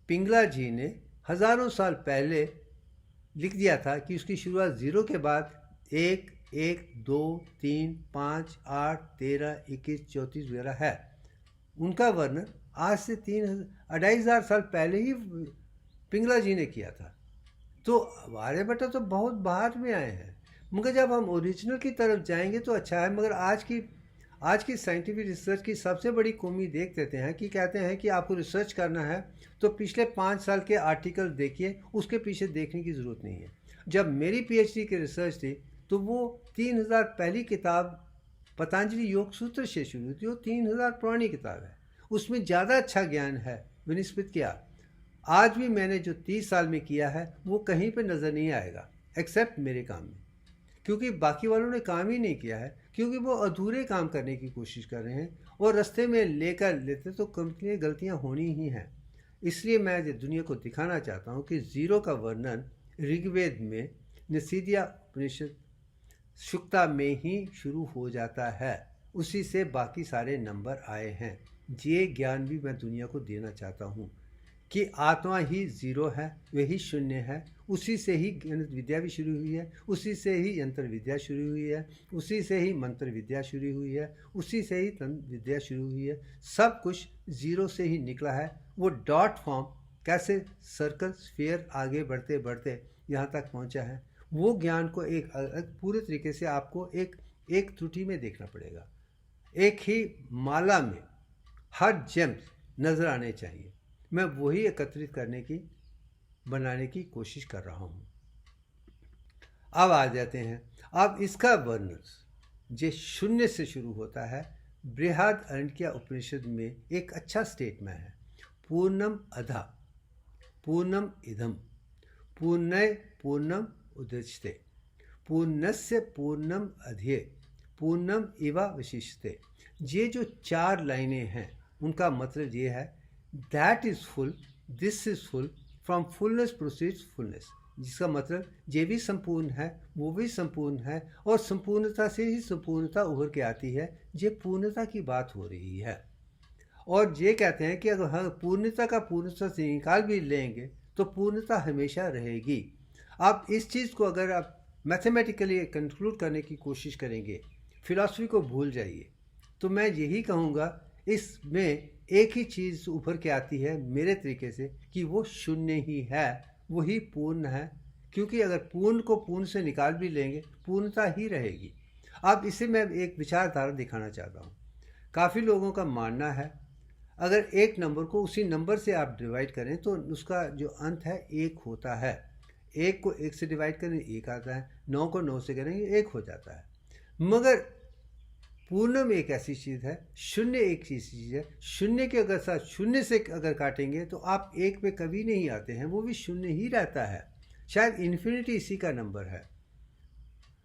पिंगला जी ने हज़ारों साल पहले लिख दिया था कि उसकी शुरुआत ज़ीरो के बाद 1 1 2 3 5 8 13 21 34 वगैरह है। उनका वर्णन आज से 2,500 साल पहले ही पिंगला जी ने किया था। तो आर्यभट्ट तो बहुत बाद में आए हैं, मगर जब हम ओरिजिनल की तरफ जाएंगे तो अच्छा है। मगर आज की साइंटिफिक रिसर्च की सबसे बड़ी कमी देख देते हैं कि कहते हैं कि आपको रिसर्च करना है तो पिछले 5 साल के आर्टिकल देखिए, उसके पीछे देखने की ज़रूरत नहीं है। जब मेरी पीएचडी की रिसर्च थी तो वो 3000 पहली किताब पतंजलि योग सूत्र से शुरू हुई थी। वो 3000 पुरानी किताब है, उसमें ज़्यादा अच्छा ज्ञान है विनिष्पित किया। आज भी मैंने जो 30 साल में किया है वो कहीं पे नज़र नहीं आएगा एक्सेप्ट मेरे काम में, क्योंकि बाकी वालों ने काम ही नहीं किया है, क्योंकि वो अधूरे काम करने की कोशिश कर रहे हैं और रास्ते में लेते तो कंपनी गलतियां होनी ही हैं। इसलिए मैं दुनिया को दिखाना चाहता हूं कि ज़ीरो का वर्णन ऋग्वेद में निषिद्या उपनिषद शुक्ता में ही शुरू हो जाता है, उसी से बाकी सारे नंबर आए हैं। ये ज्ञान भी मैं दुनिया को देना चाहता हूँ कि आत्मा ही ज़ीरो है, वही शून्य है। उसी से ही गणित विद्या भी शुरू हुई है, उसी से ही यंत्र विद्या शुरू हुई है, उसी से ही मंत्र विद्या शुरू हुई है, उसी से ही तंत्र विद्या शुरू हुई है। सब कुछ ज़ीरो से ही निकला है। वो डॉट फॉर्म कैसे सर्कल स्फीयर आगे बढ़ते बढ़ते यहाँ तक पहुँचा है, वो ज्ञान को एक पूरे तरीके से आपको एक त्रुटि में देखना पड़ेगा। एक ही माला में हर जेम्स नज़र आने चाहिए। मैं वही एकत्रित बनाने की कोशिश कर रहा हूँ। अब आ जाते हैं। अब इसका वर्णन जो शून्य से शुरू होता है, बृहद अरण्यक उपनिषद में एक अच्छा स्टेटमेंट है, पूर्णम अधा पूर्णम इदम पूर्णय पूर्णम उदच्यते पूर्णस्य पूर्णम अध्यय पूर्णम इवा विशिष्यते। ये जो 4 लाइनें हैं उनका मतलब ये है, that is full, this is full, from fullness proceeds fullness. जिसका मतलब ये भी संपूर्ण है, वो भी संपूर्ण है, और संपूर्णता से ही संपूर्णता उभर के आती है। ये पूर्णता की बात हो रही है। और ये कहते हैं कि अगर हम पूर्णता का पूर्णता से निकाल भी लेंगे तो पूर्णता हमेशा रहेगी। आप इस चीज़ को अगर आप मैथमेटिकली कंक्लूड करने की कोशिश करेंगे, फिलॉसफी को भूल जाइए। तो मैं यही कहूँगा, इसमें एक ही चीज़ उभर के आती है मेरे तरीके से कि वो शून्य ही है, वही पूर्ण है। क्योंकि अगर पूर्ण को पूर्ण से निकाल भी लेंगे पूर्णता ही रहेगी। अब इसे मैं एक विचारधारा दिखाना चाहता हूँ। काफ़ी लोगों का मानना है अगर एक नंबर को उसी नंबर से आप डिवाइड करें तो उसका जो अंत है 1 होता है। 1 को 1 से डिवाइड करें 1 आता है, 9 को 9 से करेंगे 1 हो जाता है। मगर पूर्णम एक ऐसी चीज़ है, शून्य एक चीज़ है। शून्य के अगर साथ शून्य से अगर काटेंगे तो आप 1 पे कभी नहीं आते हैं, वो भी शून्य ही रहता है। शायद इन्फिनिटी इसी का नंबर है।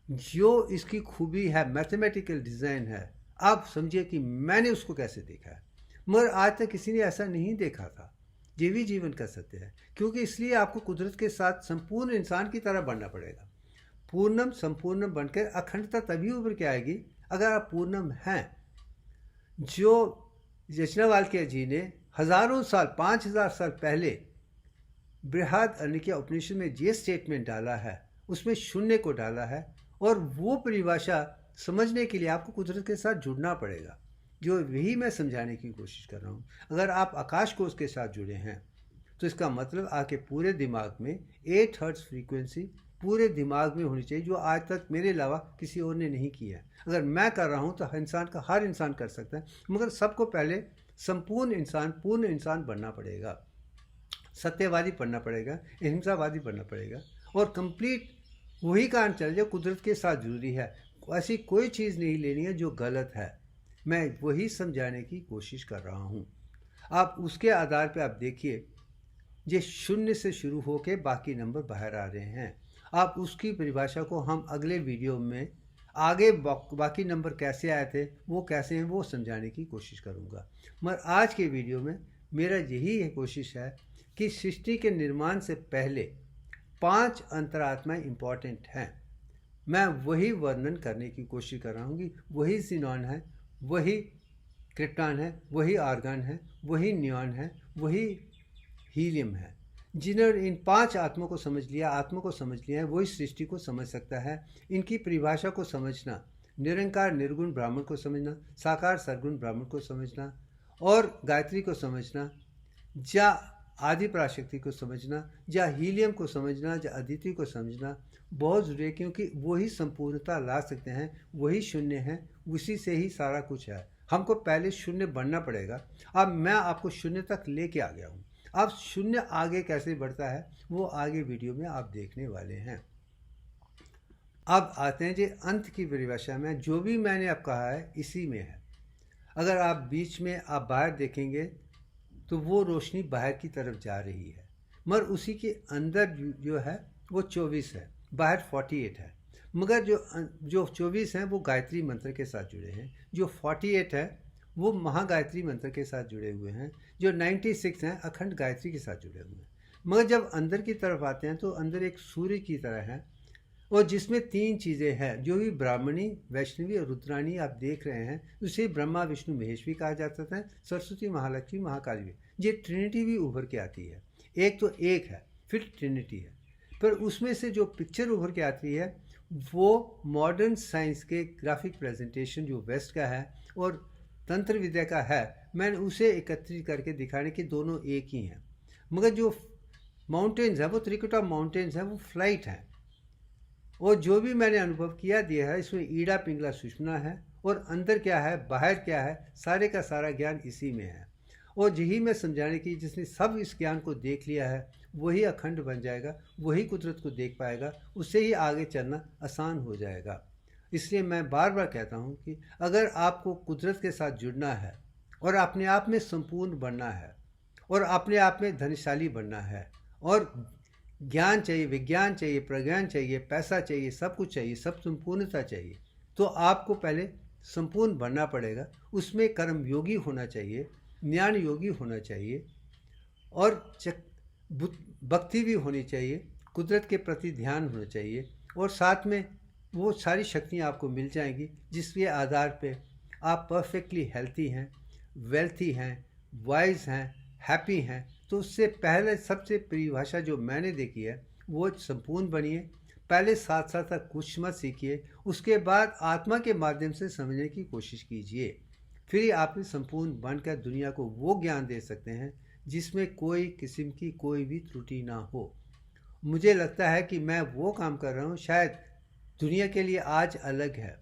जो इसकी खूबी है, मैथमेटिकल डिज़ाइन है। आप समझिए कि मैंने उसको कैसे देखा है, मगर आज तक किसी ने ऐसा नहीं देखा था। ये भी जीवन का सत्य है, क्योंकि इसलिए आपको कुदरत के साथ संपूर्ण इंसान की तरह बनना पड़ेगा। पूर्णम संपूर्णम बनकर अखंडता तभी उभर के आएगी अगर आप पूर्णम हैं। जो यचनावाल्क्य जी ने हज़ारों साल 5000 साल पहले बृहद अरण्यक उपनिषद में जे स्टेटमेंट डाला है उसमें शून्य को डाला है, और वो परिभाषा समझने के लिए आपको कुदरत के साथ जुड़ना पड़ेगा, जो यही मैं समझाने की कोशिश कर रहा हूँ। अगर आप आकाश कोश के साथ जुड़े हैं तो इसका मतलब आपके पूरे दिमाग में 8 हर्ट्ज फ्रीक्वेंसी पूरे दिमाग में होनी चाहिए, जो आज तक मेरे अलावा किसी और ने नहीं किया है। अगर मैं कर रहा हूँ तो हर इंसान कर सकता है, मगर सबको पहले संपूर्ण इंसान, पूर्ण इंसान बनना पड़ेगा, सत्यवादी बनना पड़ेगा, अहिंसावादी बनना पड़ेगा, और कंप्लीट वही काम चल जो कुदरत के साथ जरूरी है। ऐसी कोई चीज़ नहीं लेनी है जो गलत है, मैं वही समझाने की कोशिश कर रहा हूँ। आप उसके आधार पे आप देखिए, ये शून्य से शुरू होके बाकी नंबर बाहर आ रहे हैं। आप उसकी परिभाषा को हम अगले वीडियो में आगे बाकी नंबर कैसे आए थे, वो कैसे हैं, वो समझाने की कोशिश करूँगा। मगर आज के वीडियो में मेरा यही कोशिश है कि सृष्टि के निर्माण से पहले 5 अंतरात्माएं इम्पॉर्टेंट हैं। मैं वही वर्णन करने की कोशिश कर रहा हूँ कि वही ज़ीनॉन है, वही क्रिप्टॉन है, वही आर्गन है, वही नियॉन है, वही हीलियम है। जिन्होंने इन 5 आत्मा को समझ लिया है, वही सृष्टि को समझ सकता है। इनकी परिभाषा को समझना, निरंकार निर्गुण ब्राह्मण को समझना, साकार सरगुण ब्राह्मण को समझना, और गायत्री को समझना, या आदि पराशक्ति को समझना, या हीलियम को समझना, या अदिति को समझना बहुत ज़रूरी है, क्योंकि वही संपूर्णता ला सकते हैं, वही शून्य है, उसी से ही सारा कुछ है। हमको पहले शून्य बनना पड़ेगा। अब मैं आपको शून्य तक लेके आ गया हूँ। अब शून्य आगे कैसे बढ़ता है वो आगे वीडियो में आप देखने वाले हैं। अब आते हैं जी अंत की परिभाषा में। जो भी मैंने अब कहा है इसी में है। अगर आप बीच में आप बाहर देखेंगे तो वो रोशनी बाहर की तरफ जा रही है, मगर उसी के अंदर जो है वो 24 है, बाहर 48 है। मगर जो 24 हैं वो गायत्री मंत्र के साथ जुड़े हैं, जो 48 है वो महागायत्री मंत्र के साथ जुड़े हुए हैं, जो 96 हैं अखंड गायत्री के साथ जुड़े हुए हैं। मगर जब अंदर की तरफ आते हैं तो अंदर एक सूर्य की तरह है, और जिसमें 3 चीज़ें हैं, जो भी ब्राह्मणी, वैष्णवी और रुद्राणी आप देख रहे हैं, उसे ब्रह्मा विष्णु महेश भी कहा जाता है, सरस्वती महालक्ष्मी महाकाली भी। ये ट्रिनिटी भी उभर के आती है। एक तो एक है, फिर ट्रिनिटी है, पर उसमें से जो पिक्चर उभर के आती है वो मॉडर्न साइंस के ग्राफिक प्रेजेंटेशन जो वेस्ट का है और तंत्र विद्या का है, मैंने उसे एकत्रित करके दिखाने कि दोनों एक ही हैं। मगर जो माउंटेन्स है वो त्रिकुटा माउंटेन्स है, वो फ्लाइट है, और जो भी मैंने अनुभव किया दिया है इसमें ईड़ा पिंगला सुषुम्ना है, और अंदर क्या है बाहर क्या है, सारे का सारा ज्ञान इसी में है। और यही मैं समझाने की, जिसने सब इस ज्ञान को देख लिया है वही अखंड बन जाएगा, वही कुदरत को देख पाएगा, उससे ही आगे चलना आसान हो जाएगा। इसलिए मैं बार बार कहता हूँ कि अगर आपको कुदरत के साथ जुड़ना है और अपने आप में संपूर्ण बनना है और अपने आप में धनशाली बनना है, और ज्ञान चाहिए, विज्ञान चाहिए, प्रज्ञान चाहिए, पैसा चाहिए, सब कुछ चाहिए, सब संपूर्णता चाहिए, तो आपको पहले संपूर्ण बनना पड़ेगा। उसमें कर्म योगी होना चाहिए, ज्ञान योगी होना चाहिए, और भक्ति भी होनी चाहिए, कुदरत के प्रति ध्यान होना चाहिए, और साथ में वो सारी शक्तियाँ आपको मिल जाएंगी जिसके आधार पे आप परफेक्टली हेल्थी हैं, वेल्थी हैं, वाइज हैं, हैप्पी हैं। तो उससे पहले सबसे परिभाषा जो मैंने देखी है वो संपूर्ण बनिए। पहले साथ साथ कुछ मत सीखिए, उसके बाद आत्मा के माध्यम से समझने की कोशिश कीजिए, फिर आप संपूर्ण बनकर दुनिया को वो ज्ञान दे सकते हैं जिसमें कोई किस्म की कोई भी त्रुटि ना हो। मुझे लगता है कि मैं वो काम कर रहा हूँ, शायद दुनिया के लिए आज अलग है।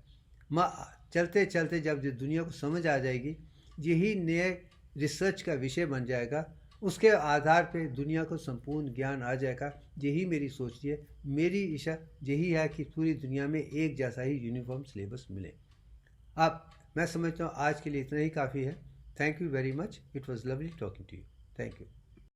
चलते चलते जब दुनिया को समझ आ जाएगी, यही नए रिसर्च का विषय बन जाएगा, उसके आधार पे दुनिया को संपूर्ण ज्ञान आ जाएगा। यही मेरी सोच है, मेरी इच्छा यही है कि पूरी दुनिया में एक जैसा ही यूनिफॉर्म सिलेबस मिले। मैं समझता हूँ आज के लिए इतना ही काफ़ी है। Thank you very much. It was lovely talking to you. Thank you.